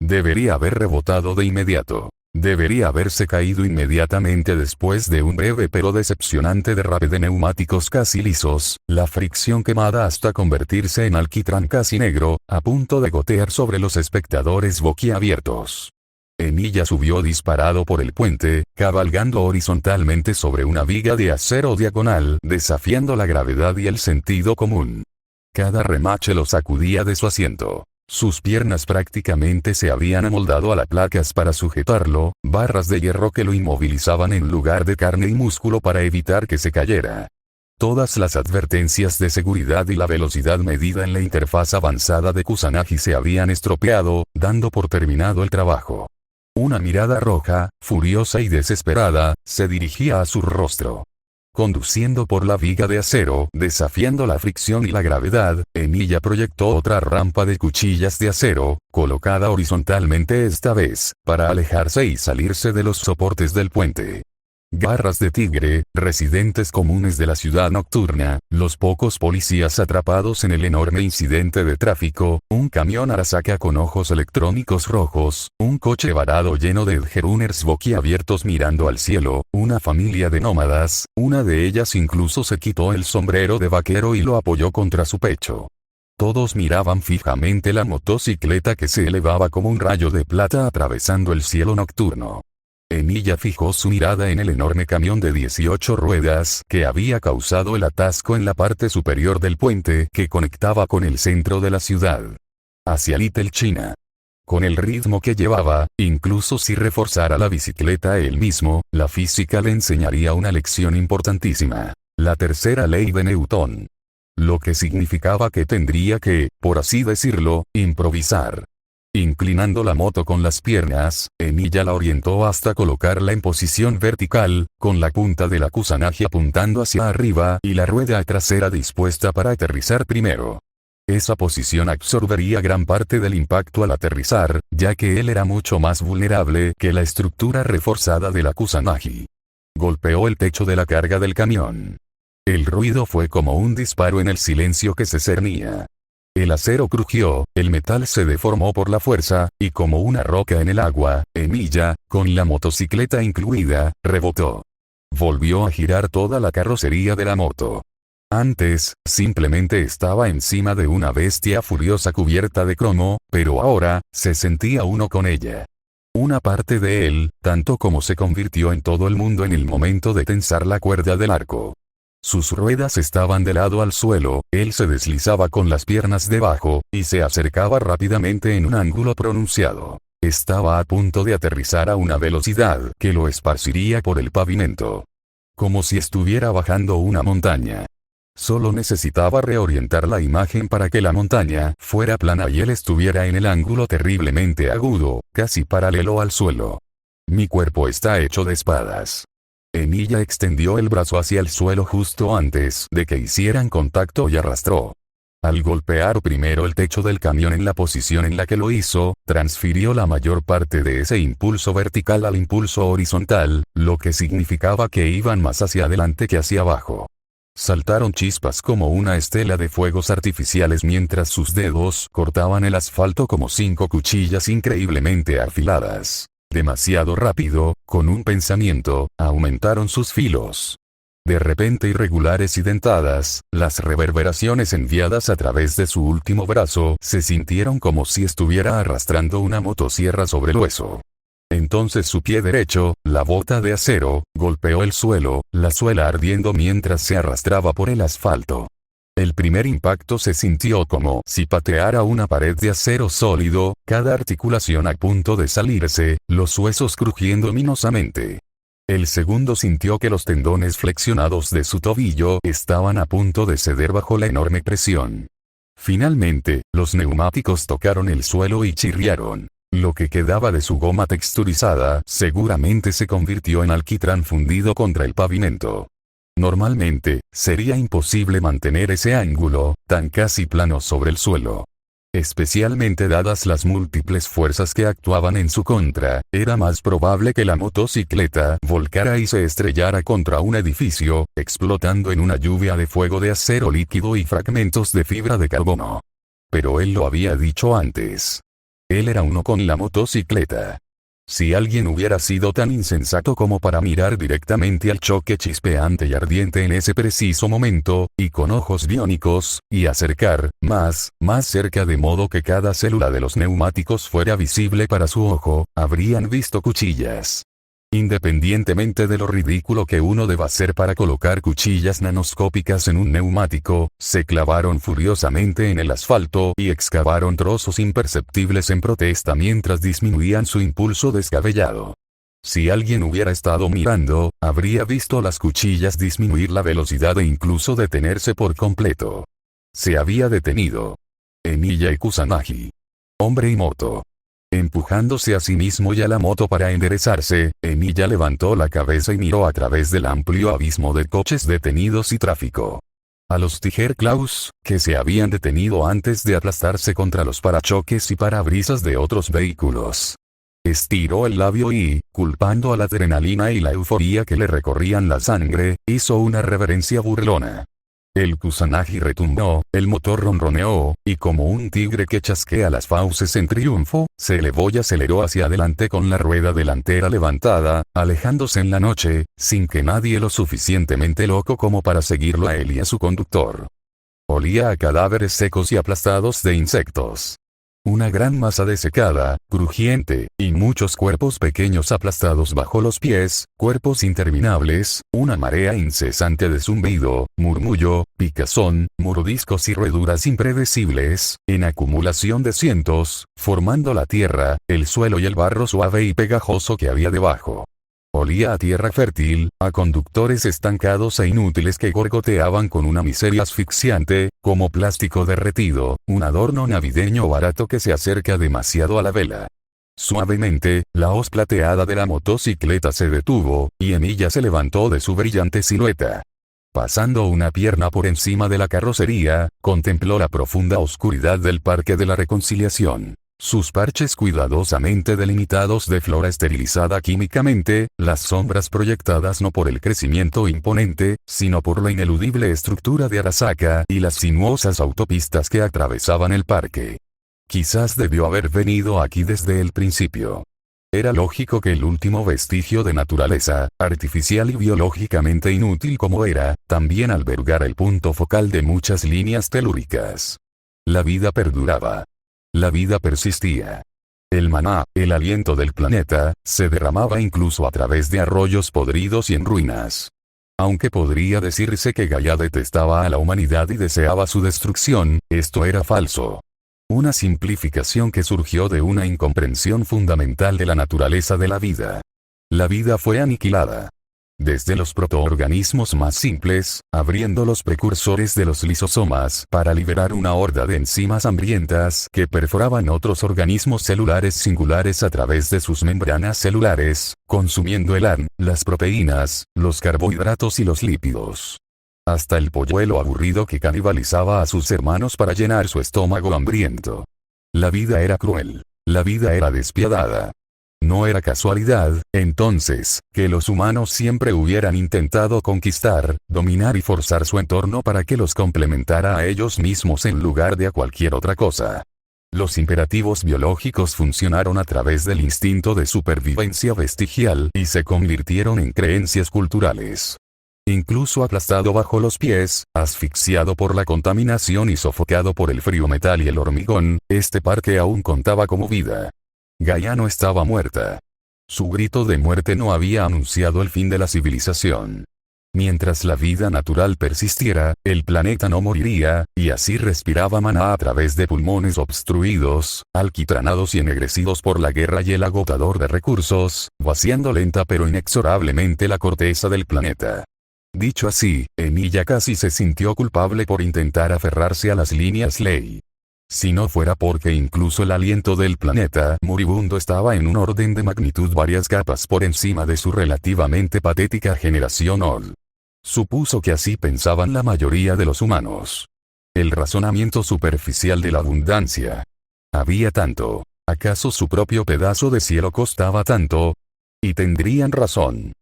Debería haber rebotado de inmediato. Debería haberse caído inmediatamente después de un breve pero decepcionante derrape de neumáticos casi lisos, la fricción quemada hasta convertirse en alquitrán casi negro, a punto de gotear sobre los espectadores boquiabiertos. Emilia subió disparado por el puente, cabalgando horizontalmente sobre una viga de acero diagonal, desafiando la gravedad y el sentido común. Cada remache lo sacudía de su asiento. Sus piernas prácticamente se habían amoldado a las placas para sujetarlo, barras de hierro que lo inmovilizaban en lugar de carne y músculo para evitar que se cayera. Todas las advertencias de seguridad y la velocidad medida en la interfaz avanzada de Kusanagi se habían estropeado, dando por terminado el trabajo. Una mirada roja, furiosa y desesperada, se dirigía a su rostro. Conduciendo por la viga de acero, desafiando la fricción y la gravedad, Emilia proyectó otra rampa de cuchillas de acero, colocada horizontalmente esta vez, para alejarse y salirse de los soportes del puente. Garras de tigre, residentes comunes de la ciudad nocturna, los pocos policías atrapados en el enorme incidente de tráfico, un camión Arasaka con ojos electrónicos rojos, un coche varado lleno de edgerunners boquiabiertos mirando al cielo, una familia de nómadas, una de ellas incluso se quitó el sombrero de vaquero y lo apoyó contra su pecho. Todos miraban fijamente la motocicleta que se elevaba como un rayo de plata atravesando el cielo nocturno. Emilia fijó su mirada en el enorme camión de 18 ruedas que había causado el atasco en la parte superior del puente que conectaba con el centro de la ciudad. Hacia Little China. Con el ritmo que llevaba, incluso si reforzara la bicicleta él mismo, la física le enseñaría una lección importantísima. La tercera ley de Newton. Lo que significaba que tendría que, por así decirlo, improvisar. Inclinando la moto con las piernas, Emilia la orientó hasta colocarla en posición vertical, con la punta de la Kusanagi apuntando hacia arriba y la rueda trasera dispuesta para aterrizar primero. Esa posición absorbería gran parte del impacto al aterrizar, ya que él era mucho más vulnerable que la estructura reforzada de la Kusanagi. Golpeó el techo de la carga del camión. El ruido fue como un disparo en el silencio que se cernía. El acero crujió, el metal se deformó por la fuerza, y como una roca en el agua, Emilia, con la motocicleta incluida, rebotó. Volvió a girar toda la carrocería de la moto. Antes, simplemente estaba encima de una bestia furiosa cubierta de cromo, pero ahora, se sentía uno con ella. Una parte de él, tanto como se convirtió en todo el mundo en el momento de tensar la cuerda del arco. Sus ruedas estaban de lado al suelo, él se deslizaba con las piernas debajo, y se acercaba rápidamente en un ángulo pronunciado. Estaba a punto de aterrizar a una velocidad que lo esparciría por el pavimento. Como si estuviera bajando una montaña. Solo necesitaba reorientar la imagen para que la montaña fuera plana y él estuviera en el ángulo terriblemente agudo, casi paralelo al suelo. Mi cuerpo está hecho de espadas. Emilia extendió el brazo hacia el suelo justo antes de que hicieran contacto y arrastró. Al golpear primero el techo del camión en la posición en la que lo hizo, transfirió la mayor parte de ese impulso vertical al impulso horizontal, lo que significaba que iban más hacia adelante que hacia abajo. Saltaron chispas como una estela de fuegos artificiales mientras sus dedos cortaban el asfalto como 5 cuchillas increíblemente afiladas. Demasiado rápido, con un pensamiento, aumentaron sus filos. De repente irregulares y dentadas, las reverberaciones enviadas a través de su último brazo se sintieron como si estuviera arrastrando una motosierra sobre el hueso. Entonces su pie derecho, la bota de acero, golpeó el suelo, la suela ardiendo mientras se arrastraba por el asfalto. El primer impacto se sintió como si pateara una pared de acero sólido, cada articulación a punto de salirse, los huesos crujiendo minosamente. El segundo sintió que los tendones flexionados de su tobillo estaban a punto de ceder bajo la enorme presión. Finalmente, los neumáticos tocaron el suelo y chirriaron. Lo que quedaba de su goma texturizada seguramente se convirtió en alquitrán fundido contra el pavimento. Normalmente, sería imposible mantener ese ángulo, tan casi plano sobre el suelo. Especialmente dadas las múltiples fuerzas que actuaban en su contra, era más probable que la motocicleta volcara y se estrellara contra un edificio, explotando en una lluvia de fuego de acero líquido y fragmentos de fibra de carbono. Pero él lo había dicho antes. Él era uno con la motocicleta. Si alguien hubiera sido tan insensato como para mirar directamente al choque chispeante y ardiente en ese preciso momento, y con ojos biónicos, y acercar, más cerca de modo que cada célula de los neumáticos fuera visible para su ojo, habrían visto cuchillas. Independientemente de lo ridículo que uno deba hacer para colocar cuchillas nanoscópicas en un neumático, se clavaron furiosamente en el asfalto y excavaron trozos imperceptibles en protesta mientras disminuían su impulso descabellado. Si alguien hubiera estado mirando, habría visto las cuchillas disminuir la velocidad e incluso detenerse por completo. Se había detenido. Emiya y Kusanagi. Hombre y moto. Empujándose a sí mismo y a la moto para enderezarse, Emiya levantó la cabeza y miró a través del amplio abismo de coches detenidos y tráfico. A los Tiger-Claws, que se habían detenido antes de aplastarse contra los parachoques y parabrisas de otros vehículos. Estiró el labio y, culpando a la adrenalina y la euforía que le recorrían la sangre, hizo una reverencia burlona. El Kusanagi retumbó, el motor ronroneó, y como un tigre que chasquea las fauces en triunfo, se elevó y aceleró hacia adelante con la rueda delantera levantada, alejándose en la noche, sin que nadie lo suficientemente loco como para seguirlo a él y a su conductor. Olía a cadáveres secos y aplastados de insectos. Una gran masa desecada, crujiente, y muchos cuerpos pequeños aplastados bajo los pies, cuerpos interminables, una marea incesante de zumbido, murmullo, picazón, mordiscos y roeduras impredecibles, en acumulación de cientos, formando la tierra, el suelo y el barro suave y pegajoso que había debajo. Olía a tierra fértil, a conductores estancados e inútiles que gorgoteaban con una miseria asfixiante, como plástico derretido, un adorno navideño barato que se acerca demasiado a la vela. Suavemente, la hoz plateada de la motocicleta se detuvo, y Emiya se levantó de su brillante silueta. Pasando una pierna por encima de la carrocería, contempló la profunda oscuridad del Parque de la Reconciliación. Sus parches cuidadosamente delimitados de flora esterilizada químicamente, las sombras proyectadas no por el crecimiento imponente, sino por la ineludible estructura de Arasaka y las sinuosas autopistas que atravesaban el parque. Quizás debió haber venido aquí desde el principio. Era lógico que el último vestigio de naturaleza, artificial y biológicamente inútil como era, también albergara el punto focal de muchas líneas telúricas. La vida perduraba. La vida persistía. El maná, el aliento del planeta, se derramaba incluso a través de arroyos podridos y en ruinas. Aunque podría decirse que Gaia detestaba a la humanidad y deseaba su destrucción, esto era falso. Una simplificación que surgió de una incomprensión fundamental de la naturaleza de la vida. La vida fue aniquilada. Desde los protoorganismos más simples, abriendo los precursores de los lisosomas para liberar una horda de enzimas hambrientas que perforaban otros organismos celulares singulares a través de sus membranas celulares, consumiendo el ARN, las proteínas, los carbohidratos y los lípidos. Hasta el polluelo aburrido que canibalizaba a sus hermanos para llenar su estómago hambriento. La vida era cruel. La vida era despiadada. No era casualidad, entonces, que los humanos siempre hubieran intentado conquistar, dominar y forzar su entorno para que los complementara a ellos mismos en lugar de a cualquier otra cosa. Los imperativos biológicos funcionaron a través del instinto de supervivencia vestigial y se convirtieron en creencias culturales. Incluso aplastado bajo los pies, asfixiado por la contaminación y sofocado por el frío metal y el hormigón, este parque aún contaba como vida. Gaia no estaba muerta. Su grito de muerte no había anunciado el fin de la civilización. Mientras la vida natural persistiera, el planeta no moriría, y así respiraba maná a través de pulmones obstruidos, alquitranados y ennegrecidos por la guerra y el agotador de recursos, vaciando lenta pero inexorablemente la corteza del planeta. Dicho así, Emiya casi se sintió culpable por intentar aferrarse a las líneas ley. Si no fuera porque incluso el aliento del planeta moribundo estaba en un orden de magnitud varias capas por encima de su relativamente patética generación Ol. Supuso que así pensaban la mayoría de los humanos. El razonamiento superficial de la abundancia. Había tanto. ¿Acaso su propio pedazo de cielo costaba tanto? Y tendrían razón.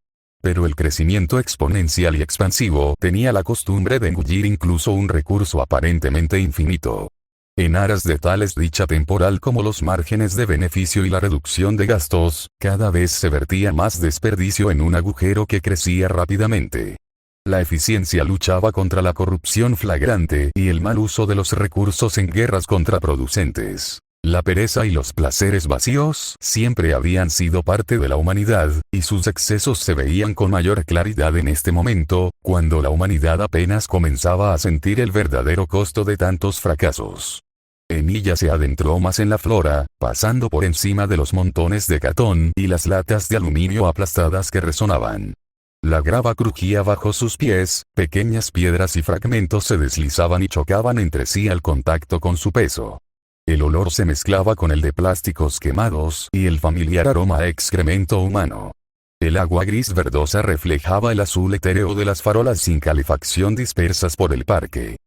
Pero el crecimiento exponencial y expansivo tenía la costumbre de engullir incluso un recurso aparentemente infinito. En aras de tales dicha temporal como los márgenes de beneficio y la reducción de gastos, cada vez se vertía más desperdicio en un agujero que crecía rápidamente. La eficiencia luchaba contra la corrupción flagrante y el mal uso de los recursos en guerras contraproducentes. La pereza y los placeres vacíos siempre habían sido parte de la humanidad, y sus excesos se veían con mayor claridad en este momento, cuando la humanidad apenas comenzaba a sentir el verdadero costo de tantos fracasos. Emilia se adentró más en la flora, pasando por encima de los montones de cartón y las latas de aluminio aplastadas que resonaban. La grava crujía bajo sus pies, pequeñas piedras y fragmentos se deslizaban y chocaban entre sí al contacto con su peso. El olor se mezclaba con el de plásticos quemados y el familiar aroma a excremento humano. El agua gris verdosa reflejaba el azul etéreo de las farolas sin calefacción dispersas por el parque.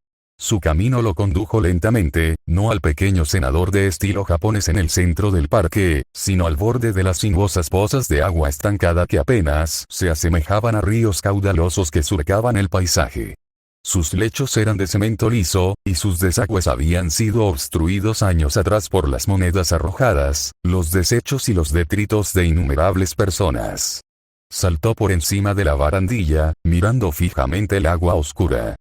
Su camino lo condujo lentamente, no al pequeño cenador de estilo japonés en el centro del parque, sino al borde de las sinuosas pozas de agua estancada que apenas se asemejaban a ríos caudalosos que surcaban el paisaje. Sus lechos eran de cemento liso, y sus desagües habían sido obstruidos años atrás por las monedas arrojadas, los desechos y los detritos de innumerables personas. Saltó por encima de la barandilla, mirando fijamente el agua oscura.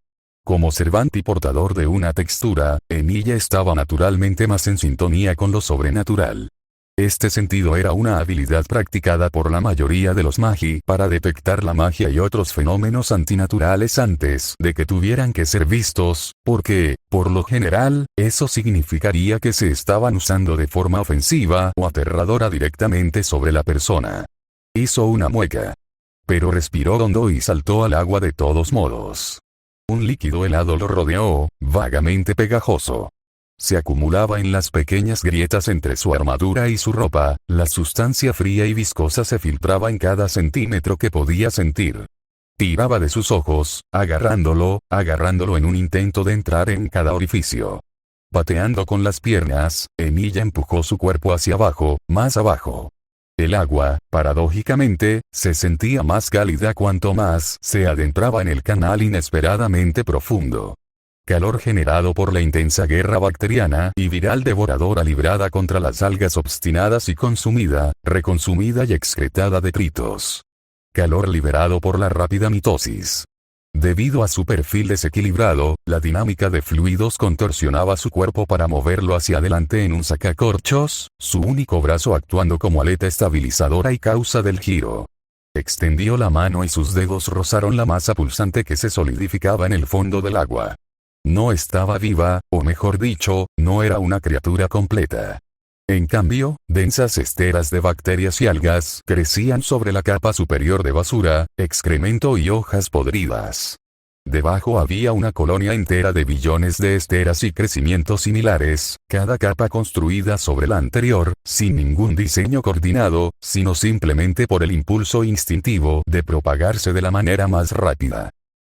Como observante y portador de una textura, Emilia estaba naturalmente más en sintonía con lo sobrenatural. Este sentido era una habilidad practicada por la mayoría de los magi para detectar la magia y otros fenómenos antinaturales antes de que tuvieran que ser vistos, porque, por lo general, eso significaría que se estaban usando de forma ofensiva o aterradora directamente sobre la persona. Hizo una mueca. Pero respiró hondo y saltó al agua de todos modos. Un líquido helado lo rodeó, vagamente pegajoso. Se acumulaba en las pequeñas grietas entre su armadura y su ropa, la sustancia fría y viscosa se filtraba en cada centímetro que podía sentir. Tiraba de sus ojos, agarrándolo en un intento de entrar en cada orificio. Pateando con las piernas, Emilia empujó su cuerpo hacia abajo, más abajo. El agua, paradójicamente, se sentía más cálida cuanto más se adentraba en el canal inesperadamente profundo. Calor generado por la intensa guerra bacteriana y viral devoradora librada contra las algas obstinadas y consumida, reconsumida y excretada detritos. Calor liberado por la rápida mitosis. Debido a su perfil desequilibrado, la dinámica de fluidos contorsionaba su cuerpo para moverlo hacia adelante en un sacacorchos, su único brazo actuando como aleta estabilizadora y causa del giro. Extendió la mano y sus dedos rozaron la masa pulsante que se solidificaba en el fondo del agua. No estaba viva, o mejor dicho, no era una criatura completa. En cambio, densas esteras de bacterias y algas crecían sobre la capa superior de basura, excremento y hojas podridas. Debajo había una colonia entera de billones de esteras y crecimientos similares, cada capa construida sobre la anterior, sin ningún diseño coordinado, sino simplemente por el impulso instintivo de propagarse de la manera más rápida.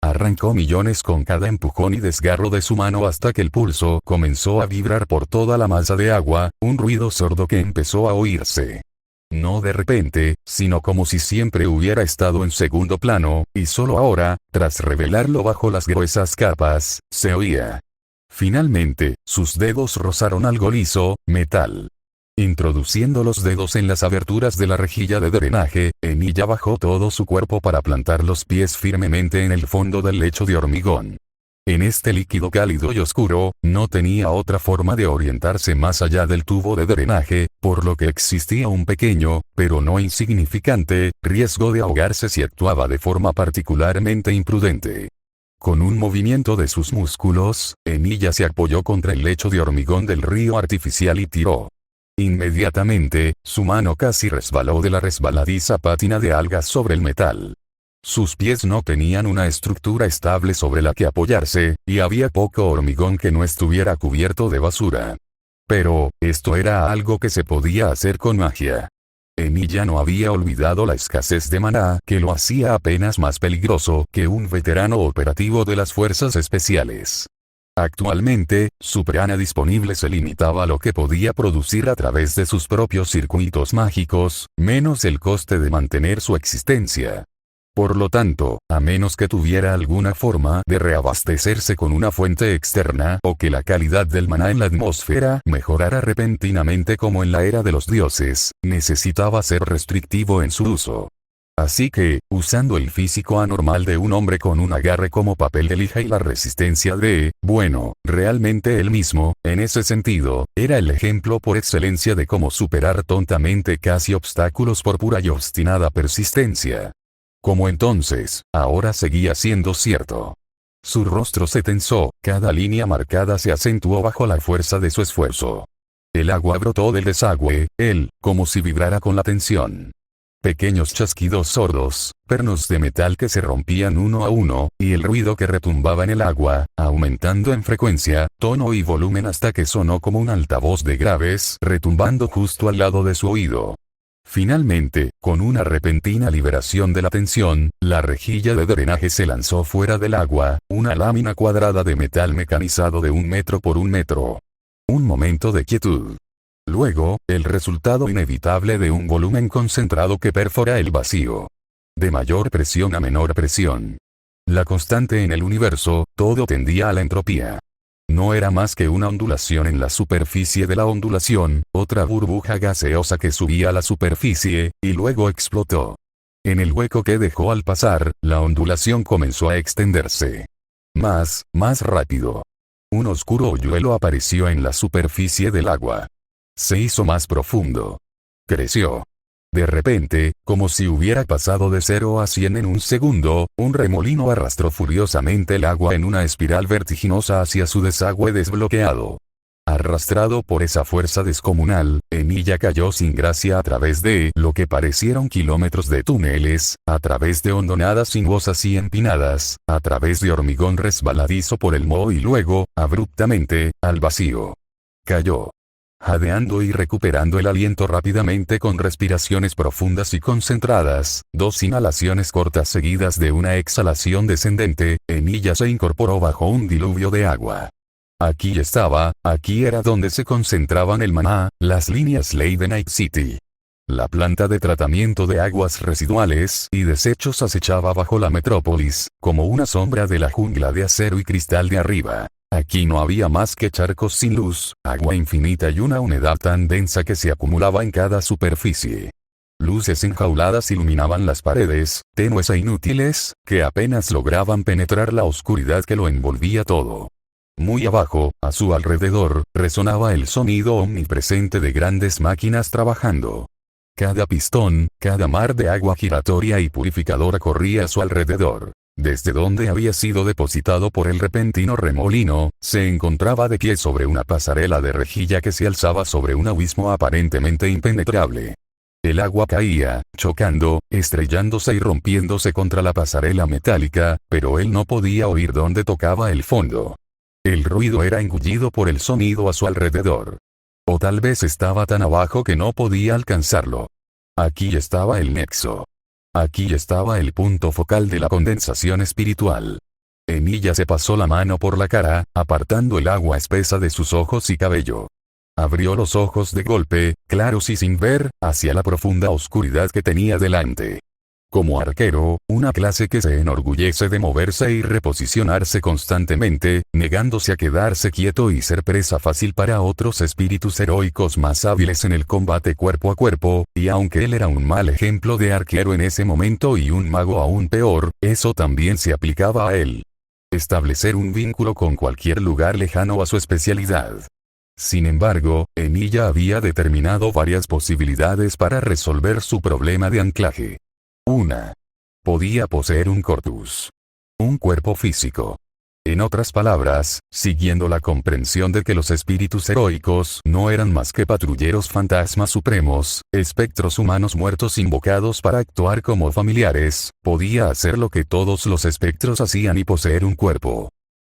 Arrancó millones con cada empujón y desgarro de su mano hasta que el pulso comenzó a vibrar por toda la masa de agua, un ruido sordo que empezó a oírse. No de repente, sino como si siempre hubiera estado en segundo plano, y solo ahora, tras revelarlo bajo las gruesas capas, se oía. Finalmente, sus dedos rozaron algo liso, metal. Introduciendo los dedos en las aberturas de la rejilla de drenaje, Emilia bajó todo su cuerpo para plantar los pies firmemente en el fondo del lecho de hormigón. En este líquido cálido y oscuro, no tenía otra forma de orientarse más allá del tubo de drenaje, por lo que existía un pequeño, pero no insignificante, riesgo de ahogarse si actuaba de forma particularmente imprudente. Con un movimiento de sus músculos, Emilia se apoyó contra el lecho de hormigón del río artificial y tiró. Inmediatamente, su mano casi resbaló de la resbaladiza pátina de algas sobre el metal. Sus pies no tenían una estructura estable sobre la que apoyarse, y había poco hormigón que no estuviera cubierto de basura. Pero, esto era algo que se podía hacer con magia. Emilia no había olvidado la escasez de maná que lo hacía apenas más peligroso que un veterano operativo de las fuerzas especiales. Actualmente, su prana disponible se limitaba a lo que podía producir a través de sus propios circuitos mágicos, menos el coste de mantener su existencia. Por lo tanto, a menos que tuviera alguna forma de reabastecerse con una fuente externa o que la calidad del maná en la atmósfera mejorara repentinamente como en la era de los dioses, necesitaba ser restrictivo en su uso. Así que, usando el físico anormal de un hombre con un agarre como papel de lija y la resistencia de, bueno, realmente él mismo, en ese sentido, era el ejemplo por excelencia de cómo superar tontamente casi obstáculos por pura y obstinada persistencia. Como entonces, ahora seguía siendo cierto. Su rostro se tensó, cada línea marcada se acentuó bajo la fuerza de su esfuerzo. El agua brotó del desagüe, como si vibrara con la tensión. Pequeños chasquidos sordos, pernos de metal que se rompían uno a uno, y el ruido que retumbaba en el agua, aumentando en frecuencia, tono y volumen hasta que sonó como un altavoz de graves, retumbando justo al lado de su oído. Finalmente, con una repentina liberación de la tensión, la rejilla de drenaje se lanzó fuera del agua, una lámina cuadrada de metal mecanizado de 1 metro por 1 metro. Un momento de quietud. Luego, el resultado inevitable de un volumen concentrado que perfora el vacío. De mayor presión a menor presión. La constante en el universo, todo tendía a la entropía. No era más que una ondulación en la superficie de la ondulación, otra burbuja gaseosa que subía a la superficie, y luego explotó. En el hueco que dejó al pasar, la ondulación comenzó a extenderse. Más rápido. Un oscuro hoyuelo apareció en la superficie del agua. Se hizo más profundo. Creció. De repente, como si hubiera pasado de 0 a 100 en un segundo, un remolino arrastró furiosamente el agua en una espiral vertiginosa hacia su desagüe desbloqueado. Arrastrado por esa fuerza descomunal, Emilia cayó sin gracia a través de lo que parecieron kilómetros de túneles, a través de hondonadas sinuosas y empinadas, a través de hormigón resbaladizo por el moho y luego, abruptamente, al vacío. Cayó. Jadeando y recuperando el aliento rápidamente con respiraciones profundas y concentradas, 2 inhalaciones cortas seguidas de una exhalación descendente, Emilia se incorporó bajo un diluvio de agua. Aquí estaba, aquí era donde se concentraban el maná, las líneas Ley de Night City. La planta de tratamiento de aguas residuales y desechos acechaba bajo la metrópolis, como una sombra de la jungla de acero y cristal de arriba. Aquí no había más que charcos sin luz, agua infinita y una humedad tan densa que se acumulaba en cada superficie. Luces enjauladas iluminaban las paredes, tenues e inútiles, que apenas lograban penetrar la oscuridad que lo envolvía todo. Muy abajo, a su alrededor, resonaba el sonido omnipresente de grandes máquinas trabajando. Cada pistón, cada mar de agua giratoria y purificadora corría a su alrededor. Desde donde había sido depositado por el repentino remolino, se encontraba de pie sobre una pasarela de rejilla que se alzaba sobre un abismo aparentemente impenetrable. El agua caía, chocando, estrellándose y rompiéndose contra la pasarela metálica, pero él no podía oír dónde tocaba el fondo. El ruido era engullido por el sonido a su alrededor. O tal vez estaba tan abajo que no podía alcanzarlo. Aquí estaba el nexo. Aquí estaba el punto focal de la condensación espiritual. Emilia se pasó la mano por la cara, apartando el agua espesa de sus ojos y cabello. Abrió los ojos de golpe, claros y sin ver, hacia la profunda oscuridad que tenía delante. Como arquero, una clase que se enorgullece de moverse y reposicionarse constantemente, negándose a quedarse quieto y ser presa fácil para otros espíritus heroicos más hábiles en el combate cuerpo a cuerpo, y aunque él era un mal ejemplo de arquero en ese momento y un mago aún peor, eso también se aplicaba a él. Establecer un vínculo con cualquier lugar lejano a su especialidad. Sin embargo, Emilia había determinado varias posibilidades para resolver su problema de anclaje. 1. Podía poseer un corpus. Un cuerpo físico. En otras palabras, siguiendo la comprensión de que los espíritus heroicos no eran más que patrulleros fantasmas supremos, espectros humanos muertos invocados para actuar como familiares, podía hacer lo que todos los espectros hacían y poseer un cuerpo.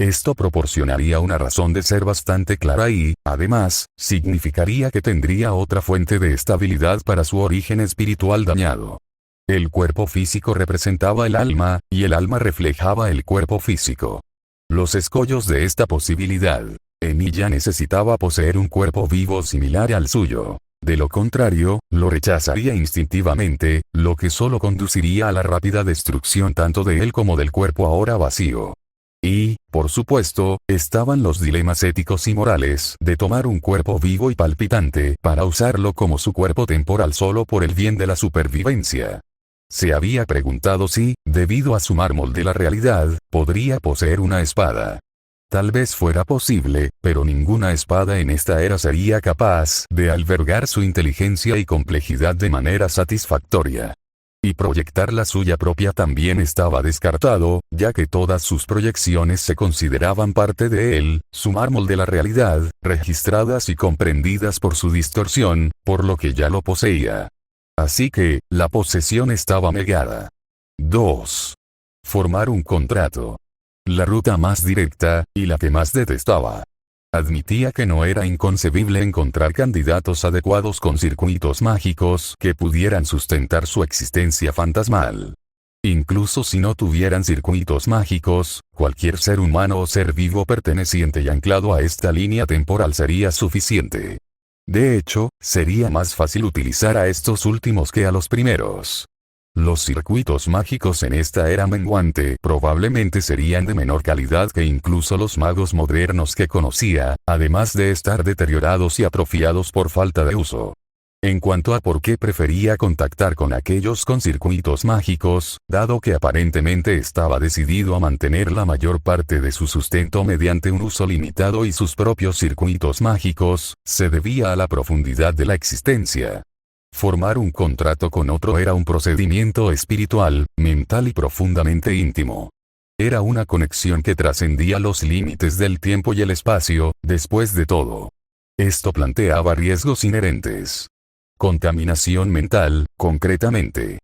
Esto proporcionaría una razón de ser bastante clara y, además, significaría que tendría otra fuente de estabilidad para su origen espiritual dañado. El cuerpo físico representaba el alma, y el alma reflejaba el cuerpo físico. Los escollos de esta posibilidad. Emilia necesitaba poseer un cuerpo vivo similar al suyo. De lo contrario, lo rechazaría instintivamente, lo que solo conduciría a la rápida destrucción tanto de él como del cuerpo ahora vacío. Y, por supuesto, estaban los dilemas éticos y morales de tomar un cuerpo vivo y palpitante para usarlo como su cuerpo temporal solo por el bien de la supervivencia. Se había preguntado si, debido a su mármol de la realidad, podría poseer una espada. Tal vez fuera posible, pero ninguna espada en esta era sería capaz de albergar su inteligencia y complejidad de manera satisfactoria. Y proyectar la suya propia también estaba descartado, ya que todas sus proyecciones se consideraban parte de él, su mármol de la realidad, registradas y comprendidas por su distorsión, por lo que ya lo poseía. Así que, la posesión estaba negada. 2. Formar un contrato. La ruta más directa, y la que más detestaba. Admitía que no era inconcebible encontrar candidatos adecuados con circuitos mágicos que pudieran sustentar su existencia fantasmal. Incluso si no tuvieran circuitos mágicos, cualquier ser humano o ser vivo perteneciente y anclado a esta línea temporal sería suficiente. De hecho, sería más fácil utilizar a estos últimos que a los primeros. Los circuitos mágicos en esta era menguante probablemente serían de menor calidad que incluso los magos modernos que conocía, además de estar deteriorados y atrofiados por falta de uso. En cuanto a por qué prefería contactar con aquellos con circuitos mágicos, dado que aparentemente estaba decidido a mantener la mayor parte de su sustento mediante un uso limitado y sus propios circuitos mágicos, se debía a la profundidad de la existencia. Formar un contrato con otro era un procedimiento espiritual, mental y profundamente íntimo. Era una conexión que trascendía los límites del tiempo y el espacio, después de todo. Esto planteaba riesgos inherentes. Contaminación mental, concretamente.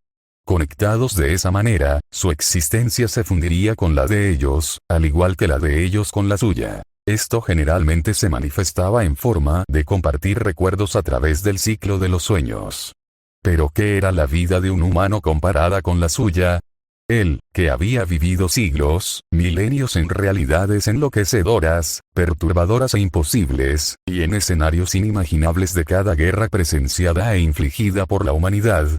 Conectados de esa manera, su existencia se fundiría con la de ellos, al igual que la de ellos con la suya. Esto generalmente se manifestaba en forma de compartir recuerdos a través del ciclo de los sueños. Pero ¿qué era la vida de un humano comparada con la suya? Él, que había vivido siglos, milenios en realidades enloquecedoras, perturbadoras e imposibles, y en escenarios inimaginables de cada guerra presenciada e infligida por la humanidad.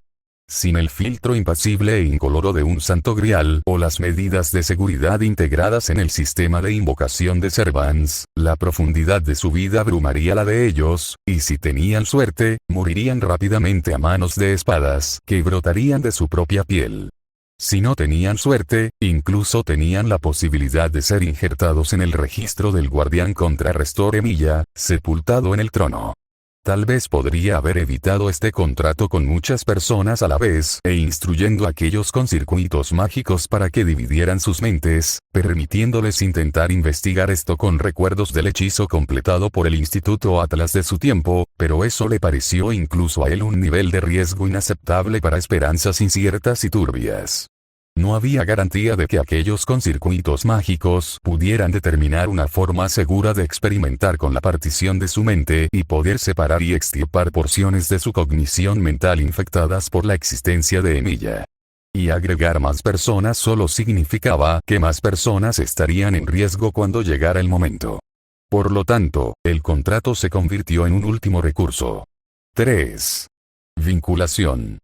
Sin el filtro impasible e incoloro de un santo grial o las medidas de seguridad integradas en el sistema de invocación de Servants, la profundidad de su vida abrumaría la de ellos, y si tenían suerte, morirían rápidamente a manos de espadas que brotarían de su propia piel. Si no tenían suerte, incluso tenían la posibilidad de ser injertados en el registro del guardián contra Restor Emilia, sepultado en el trono. Tal vez podría haber evitado este contrato con muchas personas a la vez e instruyendo a aquellos con circuitos mágicos para que dividieran sus mentes, permitiéndoles intentar investigar esto con recuerdos del hechizo completado por el Instituto Atlas de su tiempo, pero eso le pareció incluso a él un nivel de riesgo inaceptable para esperanzas inciertas y turbias. No había garantía de que aquellos con circuitos mágicos pudieran determinar una forma segura de experimentar con la partición de su mente y poder separar y extirpar porciones de su cognición mental infectadas por la existencia de Emilia. Y agregar más personas solo significaba que más personas estarían en riesgo cuando llegara el momento. Por lo tanto, el contrato se convirtió en un último recurso. 3. Vinculación.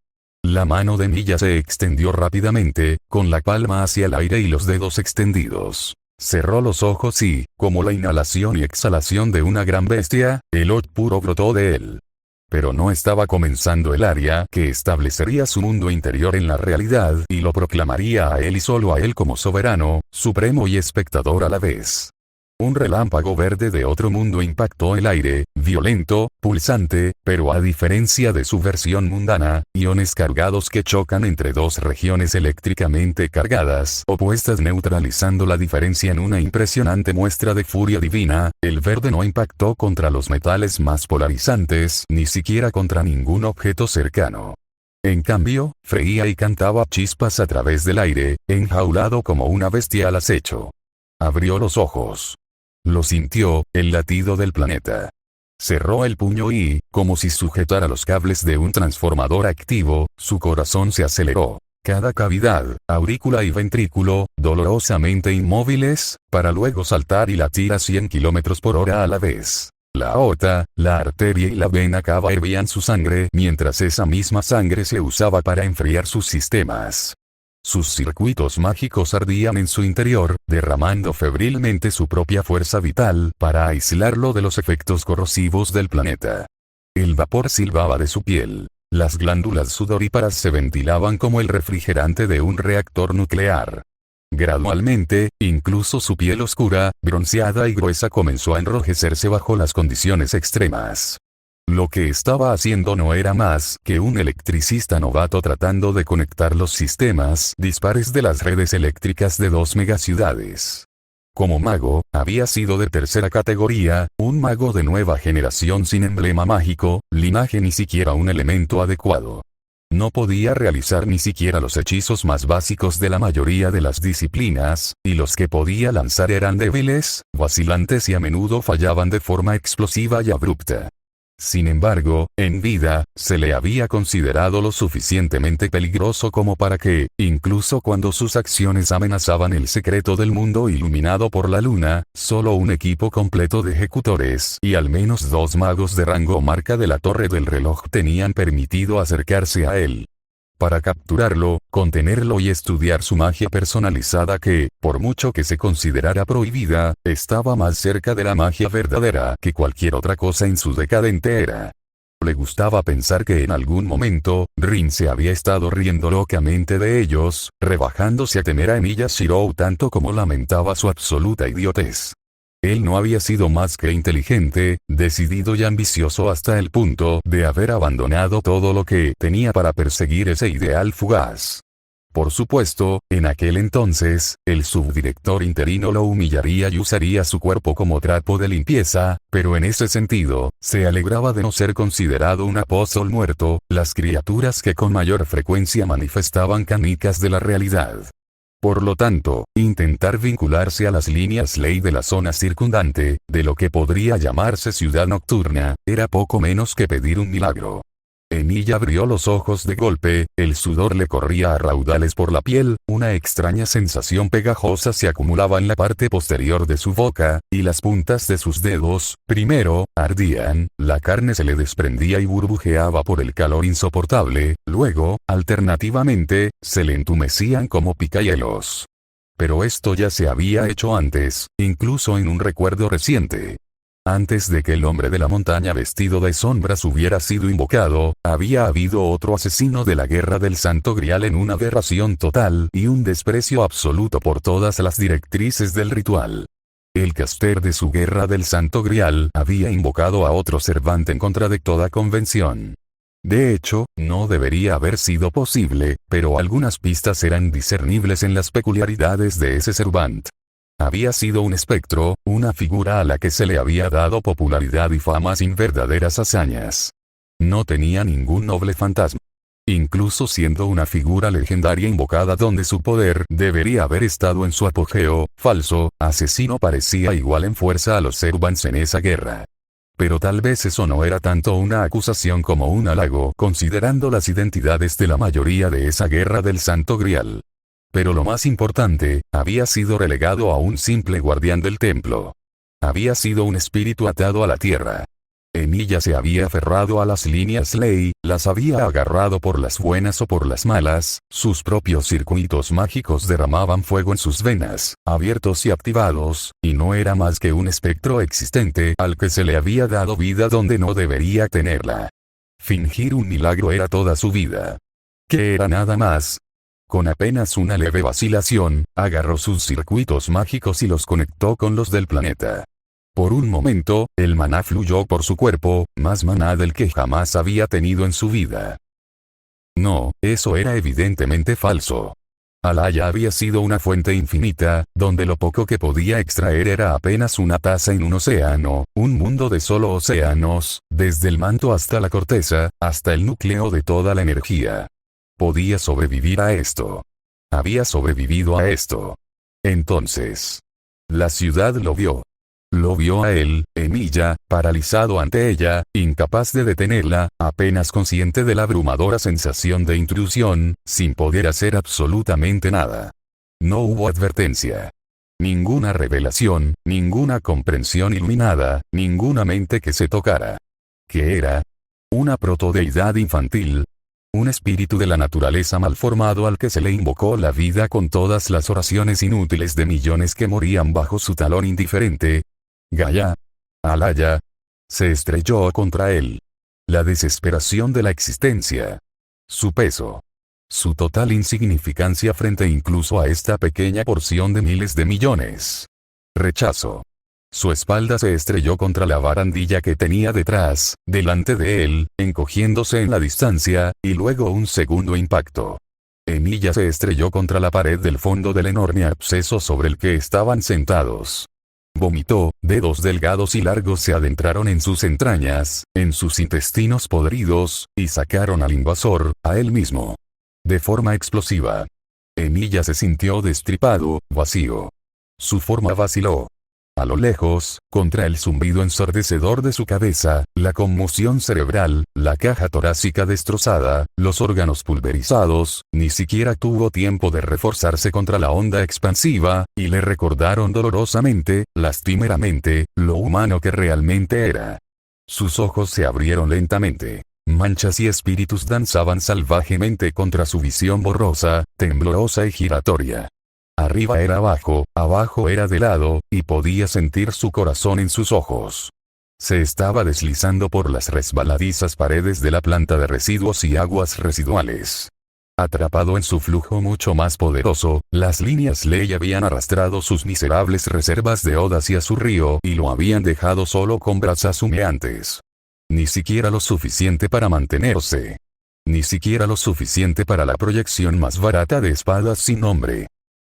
La mano de Emilia se extendió rápidamente, con la palma hacia el aire y los dedos extendidos. Cerró los ojos y, como la inhalación y exhalación de una gran bestia, el Od puro brotó de él. Pero no estaba comenzando el área que establecería su mundo interior en la realidad y lo proclamaría a él y solo a él como soberano, supremo y espectador a la vez. Un relámpago verde de otro mundo impactó el aire, violento, pulsante, pero a diferencia de su versión mundana, iones cargados que chocan entre dos regiones eléctricamente cargadas, opuestas neutralizando la diferencia en una impresionante muestra de furia divina, el verde no impactó contra los metales más polarizantes, ni siquiera contra ningún objeto cercano. En cambio, freía y cantaba chispas a través del aire, enjaulado como una bestia al acecho. Abrió los ojos. Lo sintió, el latido del planeta. Cerró el puño y, como si sujetara los cables de un transformador activo, su corazón se aceleró. Cada cavidad, aurícula y ventrículo, dolorosamente inmóviles, para luego saltar y latir a 100 km por hora a la vez. La aorta, la arteria y la vena cava hervían su sangre mientras esa misma sangre se usaba para enfriar sus sistemas. Sus circuitos mágicos ardían en su interior, derramando febrilmente su propia fuerza vital para aislarlo de los efectos corrosivos del planeta. El vapor silbaba de su piel. Las glándulas sudoríparas se ventilaban como el refrigerante de un reactor nuclear. Gradualmente, incluso su piel oscura, bronceada y gruesa comenzó a enrojecerse bajo las condiciones extremas. Lo que estaba haciendo no era más que un electricista novato tratando de conectar los sistemas dispares de las redes eléctricas de 2 megaciudades. Como mago, había sido de tercera categoría, un mago de nueva generación sin emblema mágico, linaje ni siquiera un elemento adecuado. No podía realizar ni siquiera los hechizos más básicos de la mayoría de las disciplinas, y los que podía lanzar eran débiles, vacilantes y a menudo fallaban de forma explosiva y abrupta. Sin embargo, en vida, se le había considerado lo suficientemente peligroso como para que, incluso cuando sus acciones amenazaban el secreto del mundo iluminado por la luna, solo un equipo completo de ejecutores y al menos 2 magos de rango marca de la torre del reloj tenían permitido acercarse a él. Para capturarlo, contenerlo y estudiar su magia personalizada que, por mucho que se considerara prohibida, estaba más cerca de la magia verdadera que cualquier otra cosa en su decadente era. Le gustaba pensar que en algún momento, Rin se había estado riendo locamente de ellos, rebajándose a temer a Emilia Shirou tanto como lamentaba su absoluta idiotez. Él no había sido más que inteligente, decidido y ambicioso hasta el punto de haber abandonado todo lo que tenía para perseguir ese ideal fugaz. Por supuesto, en aquel entonces, el subdirector interino lo humillaría y usaría su cuerpo como trapo de limpieza, pero en ese sentido, se alegraba de no ser considerado un apóstol muerto, las criaturas que con mayor frecuencia manifestaban canicas de la realidad. Por lo tanto, intentar vincularse a las líneas ley de la zona circundante, de lo que podría llamarse ciudad nocturna, era poco menos que pedir un milagro. Emilia abrió los ojos de golpe, el sudor le corría a raudales por la piel, una extraña sensación pegajosa se acumulaba en la parte posterior de su boca, y las puntas de sus dedos, primero, ardían, la carne se le desprendía y burbujeaba por el calor insoportable, luego, alternativamente, se le entumecían como picahielos. Pero esto ya se había hecho antes, incluso en un recuerdo reciente. Antes de que el hombre de la montaña vestido de sombras hubiera sido invocado, había habido otro asesino de la guerra del Santo Grial en una aberración total y un desprecio absoluto por todas las directrices del ritual. El caster de su guerra del Santo Grial había invocado a otro Servant en contra de toda convención. De hecho, no debería haber sido posible, pero algunas pistas eran discernibles en las peculiaridades de ese Servant. Había sido un espectro, una figura a la que se le había dado popularidad y fama sin verdaderas hazañas. No tenía ningún noble fantasma. Incluso siendo una figura legendaria invocada donde su poder debería haber estado en su apogeo, falso, asesino parecía igual en fuerza a los Servants en esa guerra. Pero tal vez eso no era tanto una acusación como un halago, considerando las identidades de la mayoría de esa guerra del Santo Grial. Pero lo más importante, había sido relegado a un simple guardián del templo. Había sido un espíritu atado a la tierra. Emilia se había aferrado a las líneas ley, las había agarrado por las buenas o por las malas, sus propios circuitos mágicos derramaban fuego en sus venas, abiertos y activados, y no era más que un espectro existente al que se le había dado vida donde no debería tenerla. Fingir un milagro era toda su vida. ¿Qué era nada más? Con apenas una leve vacilación, agarró sus circuitos mágicos y los conectó con los del planeta. Por un momento, el maná fluyó por su cuerpo, más maná del que jamás había tenido en su vida. No, eso era evidentemente falso. Alaya había sido una fuente infinita, donde lo poco que podía extraer era apenas una taza en un océano, un mundo de solo océanos, desde el manto hasta la corteza, hasta el núcleo de toda la energía. Podía sobrevivir a esto. Había sobrevivido a esto. Entonces, La ciudad lo vio. Lo vio a él, Emilia, paralizado ante ella, incapaz de detenerla, apenas consciente de la abrumadora sensación de intrusión, sin poder hacer absolutamente nada. No hubo advertencia. Ninguna revelación, ninguna comprensión iluminada, ninguna mente que se tocara. ¿Qué era? Una protodeidad infantil. Un espíritu de la naturaleza malformado al que se le invocó la vida con todas las oraciones inútiles de millones que morían bajo su talón indiferente. Gaia. Alaya. Se estrelló contra él. La desesperación de la existencia. Su peso. Su total insignificancia frente incluso a esta pequeña porción de miles de millones. Rechazo. Su espalda se estrelló contra la barandilla que tenía detrás, delante de él, encogiéndose en la distancia, y luego un segundo impacto. Emilia se estrelló contra la pared del fondo del enorme absceso sobre el que estaban sentados. Vomitó, dedos delgados y largos se adentraron en sus entrañas, en sus intestinos podridos, y sacaron al invasor, a él mismo. De forma explosiva. Emilia se sintió destripado, vacío. Su forma vaciló. A lo lejos, contra el zumbido ensordecedor de su cabeza, la conmoción cerebral, la caja torácica destrozada, los órganos pulverizados, ni siquiera tuvo tiempo de reforzarse contra la onda expansiva, y le recordaron dolorosamente, lastimeramente, lo humano que realmente era. Sus ojos se abrieron lentamente. Manchas y espíritus danzaban salvajemente contra su visión borrosa, temblorosa y giratoria. Arriba era abajo, abajo era de lado, y podía sentir su corazón en sus ojos. Se estaba deslizando por las resbaladizas paredes de la planta de residuos y aguas residuales. Atrapado en su flujo mucho más poderoso, las líneas ley habían arrastrado sus miserables reservas de oda hacia su río y lo habían dejado solo con brasas humeantes. Ni siquiera lo suficiente para mantenerse. Ni siquiera lo suficiente para la proyección más barata de espadas sin nombre.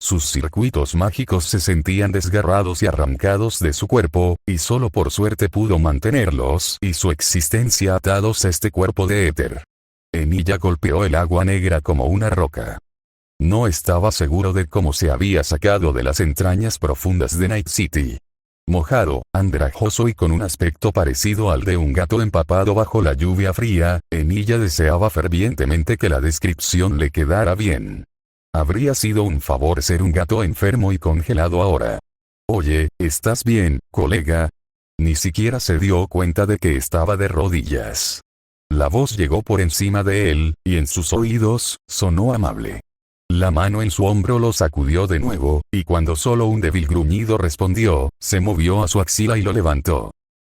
Sus circuitos mágicos se sentían desgarrados y arrancados de su cuerpo, y solo por suerte pudo mantenerlos y su existencia atados a este cuerpo de éter. Emilia golpeó el agua negra como una roca. No estaba seguro de cómo se había sacado de las entrañas profundas de Night City. Mojado, andrajoso y con un aspecto parecido al de un gato empapado bajo la lluvia fría, Emilia deseaba fervientemente que la descripción le quedara bien. Habría sido un favor ser un gato enfermo y congelado ahora. Oye, ¿estás bien, colega? Ni siquiera se dio cuenta de que estaba de rodillas. La voz llegó por encima de él, y en sus oídos, sonó amable. La mano en su hombro lo sacudió de nuevo, y cuando solo un débil gruñido respondió, se movió a su axila y lo levantó.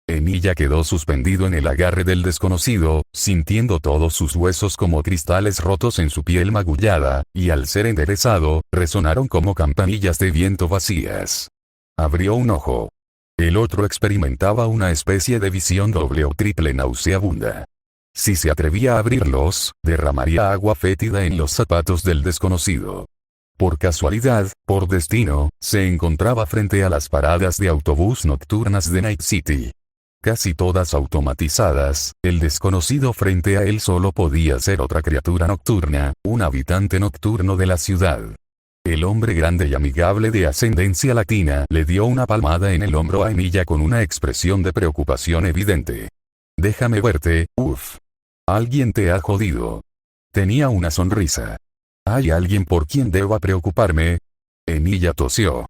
Emilia quedó suspendido en el agarre del desconocido, sintiendo todos sus huesos como cristales rotos en su piel magullada, y al ser enderezado, resonaron como campanillas de viento vacías. Abrió un ojo. El otro experimentaba una especie de visión doble o triple nauseabunda. Si se atrevía a abrirlos, derramaría agua fétida en los zapatos del desconocido. Por casualidad, por destino, se encontraba frente a las paradas de autobús nocturnas de Night City. Casi todas automatizadas, el desconocido frente a él solo podía ser otra criatura nocturna, un habitante nocturno de la ciudad. El hombre grande y amigable de ascendencia latina le dio una palmada en el hombro a Emilia con una expresión de preocupación evidente. Déjame verte, uff. Alguien te ha jodido. Tenía una sonrisa. ¿Hay alguien por quien deba preocuparme? Emilia tosió.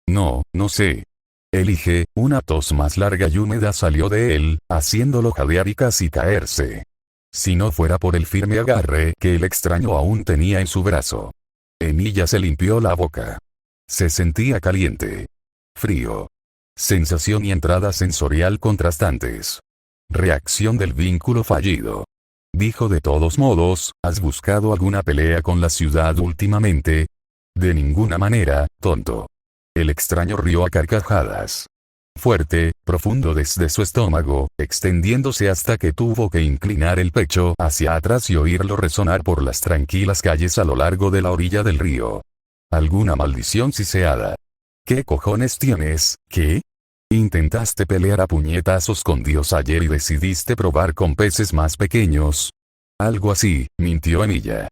No, no sé. Elige, una tos más larga y húmeda salió de él, haciéndolo jadear y casi caerse. Si no fuera por el firme agarre que el extraño aún tenía en su brazo. Emilia se limpió la boca. Se sentía caliente. Frío. Sensación y entrada sensorial contrastantes. Reacción del vínculo fallido. Dijo de todos modos, ¿has buscado alguna pelea con la ciudad últimamente? De ninguna manera, tonto. El extraño rió a carcajadas. Fuerte, profundo desde su estómago, extendiéndose hasta que tuvo que inclinar el pecho hacia atrás y oírlo resonar por las tranquilas calles a lo largo de la orilla del río. ¿Alguna maldición siseada? ¿Qué cojones tienes? ¿Qué? ¿Intentaste pelear a puñetazos con Dios ayer y decidiste probar con peces más pequeños? Algo así, mintió Emilia.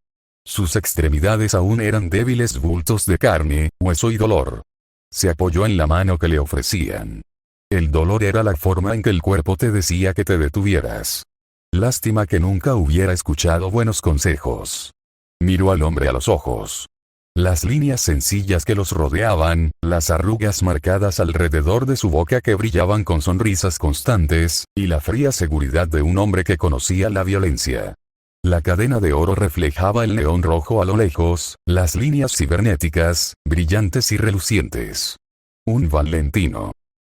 Sus extremidades aún eran débiles bultos de carne, hueso y dolor. Se apoyó en la mano que le ofrecían. El dolor era la forma en que el cuerpo te decía que te detuvieras. Lástima que nunca hubiera escuchado buenos consejos. Miró al hombre a los ojos. Las líneas sencillas que los rodeaban, las arrugas marcadas alrededor de su boca que brillaban con sonrisas constantes, y la fría seguridad de un hombre que conocía la violencia. La cadena de oro reflejaba el neón rojo a lo lejos, las líneas cibernéticas, brillantes y relucientes. Un valentino.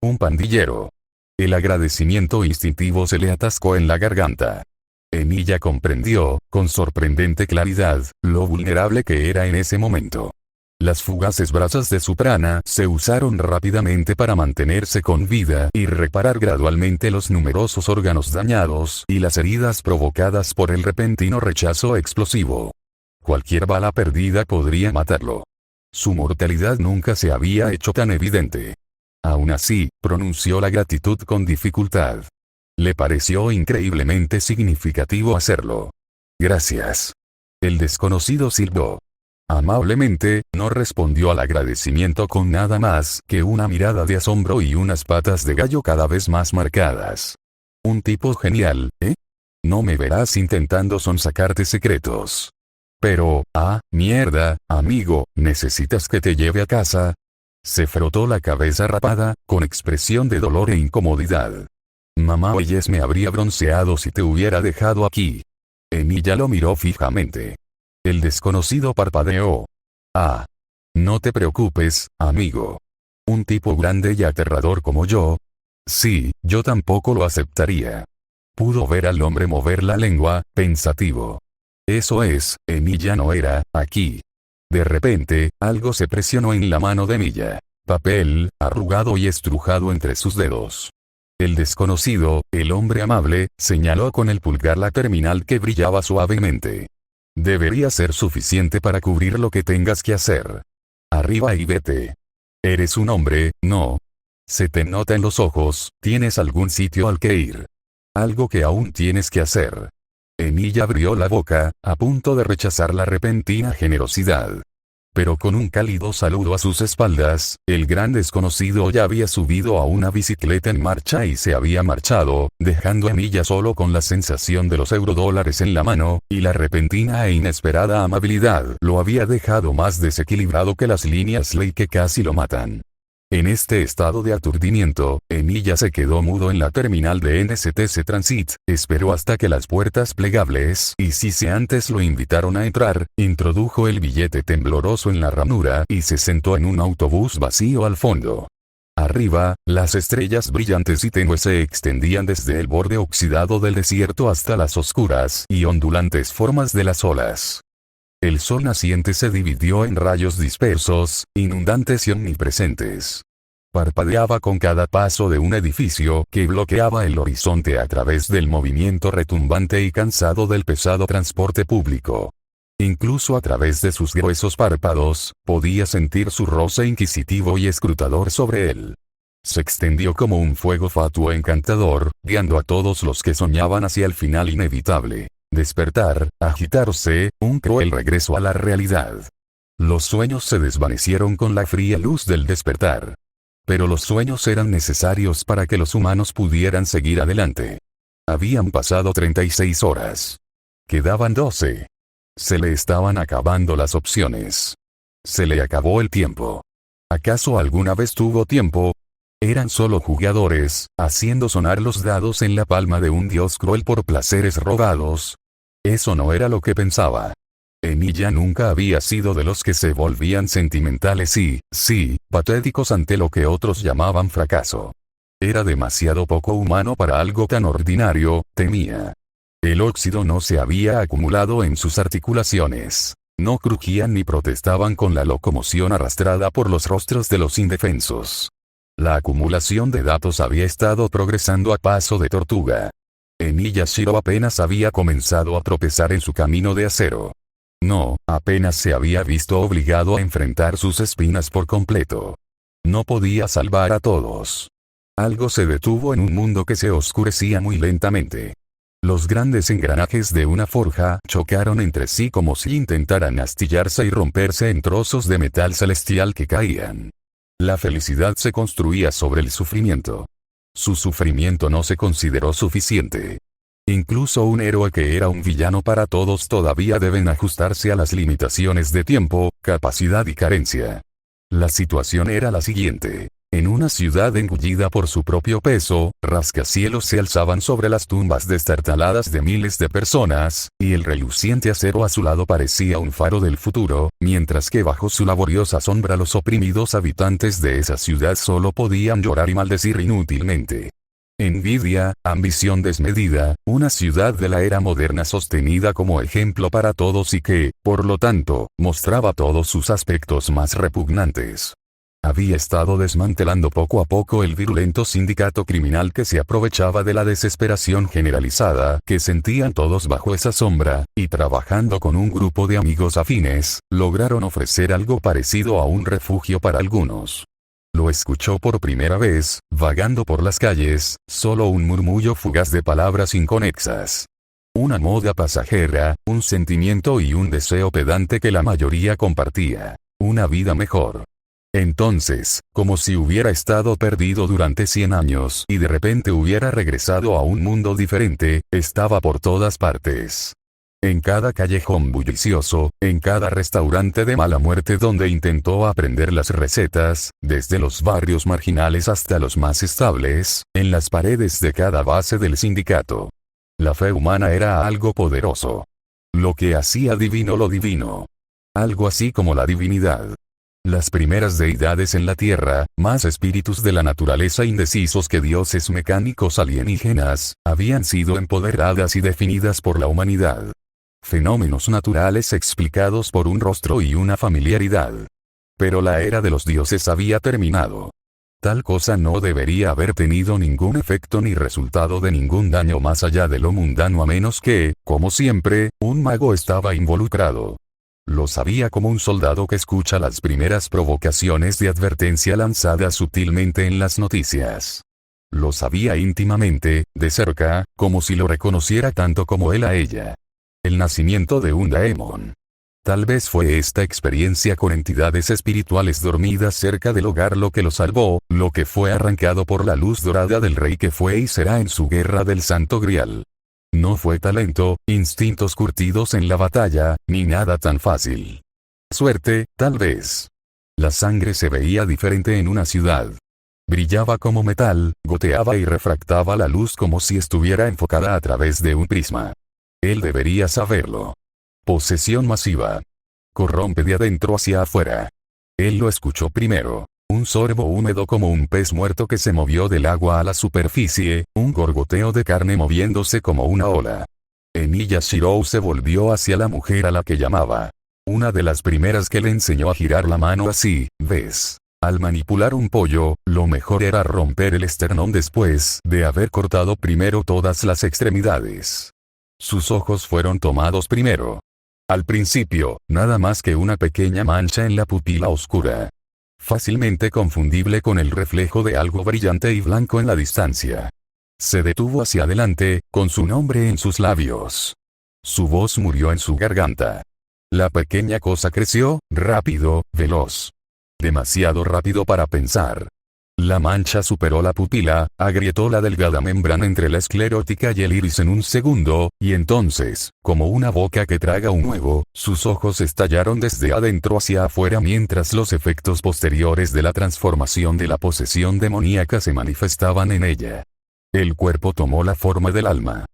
Un pandillero. El agradecimiento instintivo se le atascó en la garganta. Emilia comprendió, con sorprendente claridad, lo vulnerable que era en ese momento. Las fugaces brasas de su prana se usaron rápidamente para mantenerse con vida y reparar gradualmente los numerosos órganos dañados y las heridas provocadas por el repentino rechazo explosivo. Cualquier bala perdida podría matarlo. Su mortalidad nunca se había hecho tan evidente. Aún así, pronunció la gratitud con dificultad. Le pareció increíblemente significativo hacerlo. Gracias. El desconocido silbó. Amablemente, no respondió al agradecimiento con nada más que una mirada de asombro y unas patas de gallo cada vez más marcadas. Un tipo genial, ¿eh? No me verás intentando sonsacarte secretos. Pero, mierda, amigo, ¿necesitas que te lleve a casa? Se frotó la cabeza rapada, con expresión de dolor e incomodidad. Mamá Oyes me habría bronceado si te hubiera dejado aquí. Emilia lo miró fijamente. El desconocido parpadeó. No te preocupes, amigo. Un tipo grande y aterrador como yo. Sí, yo tampoco lo aceptaría. Pudo ver al hombre mover la lengua, pensativo. Eso es, Emilia no era, aquí. De repente, algo se presionó en la mano de Emilia. Papel, arrugado y estrujado entre sus dedos. El desconocido, el hombre amable, señaló con el pulgar la terminal que brillaba suavemente. Debería ser suficiente para cubrir lo que tengas que hacer. Arriba y vete. Eres un hombre, ¿no? Se te nota en los ojos, tienes algún sitio al que ir. Algo que aún tienes que hacer. Emilia abrió la boca, a punto de rechazar la repentina generosidad. Pero con un cálido saludo a sus espaldas, el gran desconocido ya había subido a una bicicleta en marcha y se había marchado, dejando a Emilia solo con la sensación de los eurodólares en la mano, y la repentina e inesperada amabilidad lo había dejado más desequilibrado que las líneas ley que casi lo matan. En este estado de aturdimiento, Emilia se quedó mudo en la terminal de NSTC Transit, esperó hasta que las puertas plegables y si antes lo invitaron a entrar, introdujo el billete tembloroso en la ranura y se sentó en un autobús vacío al fondo. Arriba, las estrellas brillantes y tenues se extendían desde el borde oxidado del desierto hasta las oscuras y ondulantes formas de las olas. El sol naciente se dividió en rayos dispersos, inundantes y omnipresentes. Parpadeaba con cada paso de un edificio que bloqueaba el horizonte a través del movimiento retumbante y cansado del pesado transporte público. Incluso a través de sus gruesos párpados, podía sentir su roce inquisitivo y escrutador sobre él. Se extendió como un fuego fatuo encantador, guiando a todos los que soñaban hacia el final inevitable. Despertar, agitarse, un cruel regreso a la realidad. Los sueños se desvanecieron con la fría luz del despertar. Pero los sueños eran necesarios para que los humanos pudieran seguir adelante. Habían pasado 36 horas. Quedaban 12. Se le estaban acabando las opciones. Se le acabó el tiempo. ¿Acaso alguna vez tuvo tiempo? Eran solo jugadores, haciendo sonar los dados en la palma de un dios cruel por placeres robados. Eso no era lo que pensaba. Emilia nunca había sido de los que se volvían sentimentales y, patéticos ante lo que otros llamaban fracaso. Era demasiado poco humano para algo tan ordinario, temía. El óxido no se había acumulado en sus articulaciones. No crujían ni protestaban con la locomoción arrastrada por los rostros de los indefensos. La acumulación de datos había estado progresando a paso de tortuga. Emilia Shiro apenas había comenzado a tropezar en su camino de acero. No, apenas se había visto obligado a enfrentar sus espinas por completo. No podía salvar a todos. Algo se detuvo en un mundo que se oscurecía muy lentamente. Los grandes engranajes de una forja chocaron entre sí como si intentaran astillarse y romperse en trozos de metal celestial que caían. La felicidad se construía sobre el sufrimiento. Su sufrimiento no se consideró suficiente. Incluso un héroe que era un villano para todos todavía deben ajustarse a las limitaciones de tiempo, capacidad y carencia. La situación era la siguiente. En una ciudad engullida por su propio peso, rascacielos se alzaban sobre las tumbas destartaladas de miles de personas, y el reluciente acero a su lado parecía un faro del futuro, mientras que bajo su laboriosa sombra los oprimidos habitantes de esa ciudad solo podían llorar y maldecir inútilmente. Envidia, ambición desmedida, una ciudad de la era moderna sostenida como ejemplo para todos y que, por lo tanto, mostraba todos sus aspectos más repugnantes. Había estado desmantelando poco a poco el virulento sindicato criminal que se aprovechaba de la desesperación generalizada que sentían todos bajo esa sombra, y trabajando con un grupo de amigos afines, lograron ofrecer algo parecido a un refugio para algunos. Lo escuchó por primera vez, vagando por las calles, solo un murmullo fugaz de palabras inconexas. Una moda pasajera, un sentimiento y un deseo pedante que la mayoría compartía. Una vida mejor. Entonces, como si hubiera estado perdido durante 100 años y de repente hubiera regresado a un mundo diferente, estaba por todas partes. En cada callejón bullicioso, en cada restaurante de mala muerte donde intentó aprender las recetas, desde los barrios marginales hasta los más estables, en las paredes de cada base del sindicato. La fe humana era algo poderoso. Lo que hacía divino lo divino. Algo así como la divinidad. Las primeras deidades en la tierra, más espíritus de la naturaleza indecisos que dioses mecánicos alienígenas, habían sido empoderadas y definidas por la humanidad. Fenómenos naturales explicados por un rostro y una familiaridad. Pero la era de los dioses había terminado. Tal cosa no debería haber tenido ningún efecto ni resultado de ningún daño más allá de lo mundano a menos que, como siempre, un mago estaba involucrado. Lo sabía como un soldado que escucha las primeras provocaciones de advertencia lanzadas sutilmente en las noticias. Lo sabía íntimamente, de cerca, como si lo reconociera tanto como él a ella. El nacimiento de un daemon. Tal vez fue esta experiencia con entidades espirituales dormidas cerca del hogar lo que lo salvó, lo que fue arrancado por la luz dorada del rey que fue y será en su guerra del Santo Grial. No fue talento, instintos curtidos en la batalla, ni nada tan fácil. Suerte, tal vez. La sangre se veía diferente en una ciudad. Brillaba como metal, goteaba y refractaba la luz como si estuviera enfocada a través de un prisma. Él debería saberlo. Posesión masiva. Corrompe de adentro hacia afuera. Él lo escuchó primero. Un sorbo húmedo como un pez muerto que se movió del agua a la superficie, un gorgoteo de carne moviéndose como una ola. Eniya Shirou se volvió hacia la mujer a la que llamaba. Una de las primeras que le enseñó a girar la mano así, ¿ves? Al manipular un pollo, lo mejor era romper el esternón después de haber cortado primero todas las extremidades. Sus ojos fueron tomados primero. Al principio, nada más que una pequeña mancha en la pupila oscura. Fácilmente confundible con el reflejo de algo brillante y blanco en la distancia. Se detuvo hacia adelante, con su nombre en sus labios. Su voz murió en su garganta. La pequeña cosa creció, rápido, veloz. Demasiado rápido para pensar. La mancha superó la pupila, agrietó la delgada membrana entre la esclerótica y el iris en un segundo, y entonces, como una boca que traga un huevo, sus ojos estallaron desde adentro hacia afuera mientras los efectos posteriores de la transformación de la posesión demoníaca se manifestaban en ella. El cuerpo tomó la forma del alma.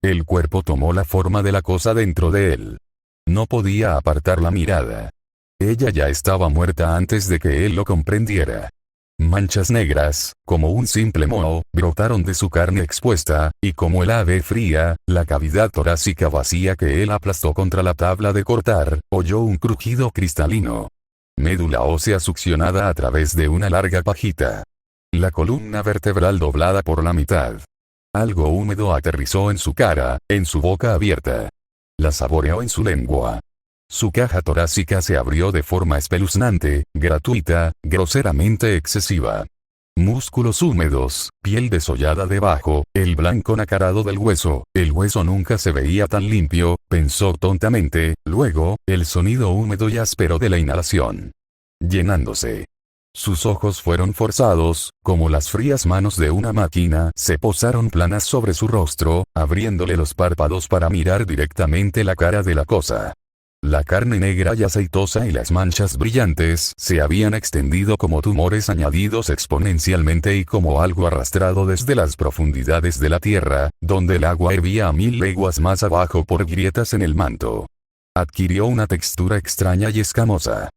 El cuerpo tomó la forma de la cosa dentro de él. No podía apartar la mirada. Ella ya estaba muerta antes de que él lo comprendiera. Manchas negras, como un simple moho, brotaron de su carne expuesta, y como el ave fría, la cavidad torácica vacía que él aplastó contra la tabla de cortar, oyó un crujido cristalino. Médula ósea succionada a través de una larga pajita. La columna vertebral doblada por la mitad. Algo húmedo aterrizó en su cara, en su boca abierta. La saboreó en su lengua. Su caja torácica se abrió de forma espeluznante, gratuita, groseramente excesiva. Músculos húmedos, piel desollada debajo, el blanco nacarado del hueso, el hueso nunca se veía tan limpio, pensó tontamente, luego, el sonido húmedo y áspero de la inhalación. Llenándose. Sus ojos fueron forzados, como las frías manos de una máquina, se posaron planas sobre su rostro, abriéndole los párpados para mirar directamente la cara de la cosa. La carne negra y aceitosa y las manchas brillantes se habían extendido como tumores añadidos exponencialmente y como algo arrastrado desde las profundidades de la tierra, donde el agua hervía a 1000 leguas más abajo por grietas en el manto. Adquirió una textura extraña y escamosa.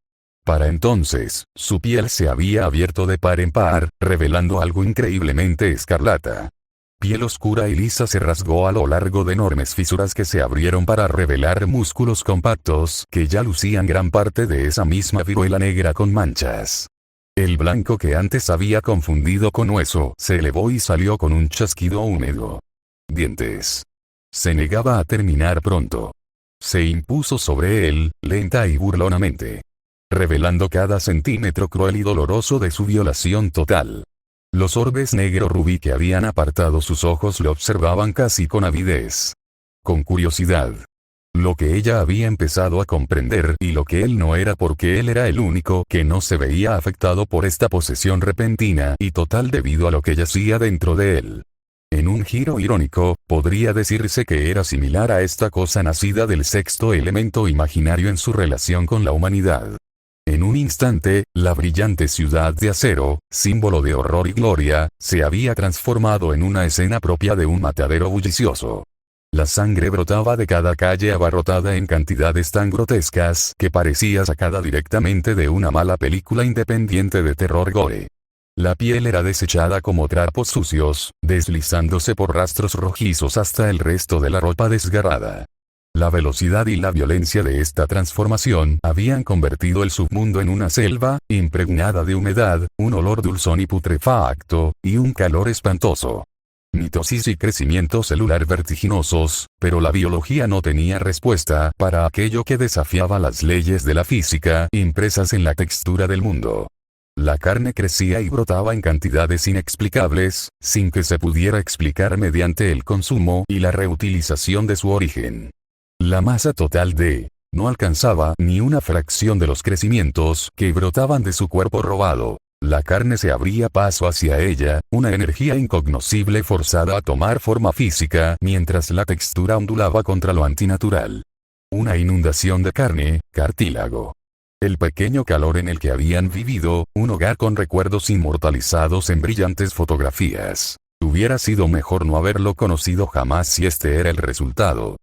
Para entonces, su piel se había abierto de par en par, revelando algo increíblemente escarlata. Piel oscura y lisa se rasgó a lo largo de enormes fisuras que se abrieron para revelar músculos compactos que ya lucían gran parte de esa misma viruela negra con manchas. El blanco que antes había confundido con hueso se elevó y salió con un chasquido húmedo. Dientes. Se negaba a terminar pronto. Se impuso sobre él, lenta y burlonamente, revelando cada centímetro cruel y doloroso de su violación total. Los orbes negro rubí que habían apartado sus ojos le observaban casi con avidez. Con curiosidad. Lo que ella había empezado a comprender y lo que él no era, porque él era el único que no se veía afectado por esta posesión repentina y total debido a lo que yacía dentro de él. En un giro irónico, podría decirse que era similar a esta cosa nacida del sexto elemento imaginario en su relación con la humanidad. En un instante, la brillante ciudad de acero, símbolo de horror y gloria, se había transformado en una escena propia de un matadero bullicioso. La sangre brotaba de cada calle abarrotada en cantidades tan grotescas que parecía sacada directamente de una mala película independiente de terror gore. La piel era desechada como trapos sucios, deslizándose por rastros rojizos hasta el resto de la ropa desgarrada. La velocidad y la violencia de esta transformación habían convertido el submundo en una selva, impregnada de humedad, un olor dulzón y putrefacto, y un calor espantoso. Mitosis y crecimiento celular vertiginosos, pero la biología no tenía respuesta para aquello que desafiaba las leyes de la física impresas en la textura del mundo. La carne crecía y brotaba en cantidades inexplicables, sin que se pudiera explicar mediante el consumo y la reutilización de su origen. La masa total no alcanzaba ni una fracción de los crecimientos que brotaban de su cuerpo robado. La carne se abría paso hacia ella, una energía incognoscible forzada a tomar forma física mientras la textura ondulaba contra lo antinatural. Una inundación de carne, cartílago. El pequeño calor en el que habían vivido, un hogar con recuerdos inmortalizados en brillantes fotografías. Hubiera sido mejor no haberlo conocido jamás si este era el resultado.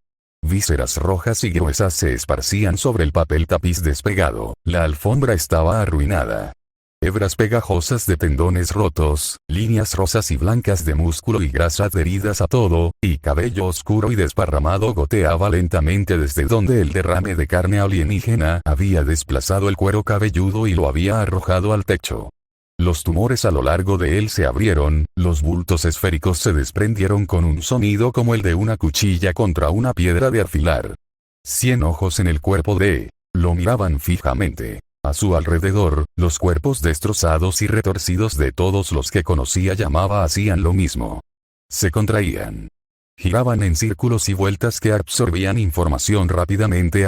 Vísceras rojas y gruesas se esparcían sobre el papel tapiz despegado, la alfombra estaba arruinada. Hebras pegajosas de tendones rotos, líneas rosas y blancas de músculo y grasa adheridas a todo, y cabello oscuro y desparramado goteaba lentamente desde donde el derrame de carne alienígena había desplazado el cuero cabelludo y lo había arrojado al techo. Los tumores a lo largo de él se abrieron, los bultos esféricos se desprendieron con un sonido como el de una cuchilla contra una piedra de afilar. 100 ojos en el cuerpo lo miraban fijamente. A su alrededor, los cuerpos destrozados y retorcidos de todos los que conocía hacían lo mismo. Se contraían. Giraban en círculos y vueltas que absorbían información rápidamente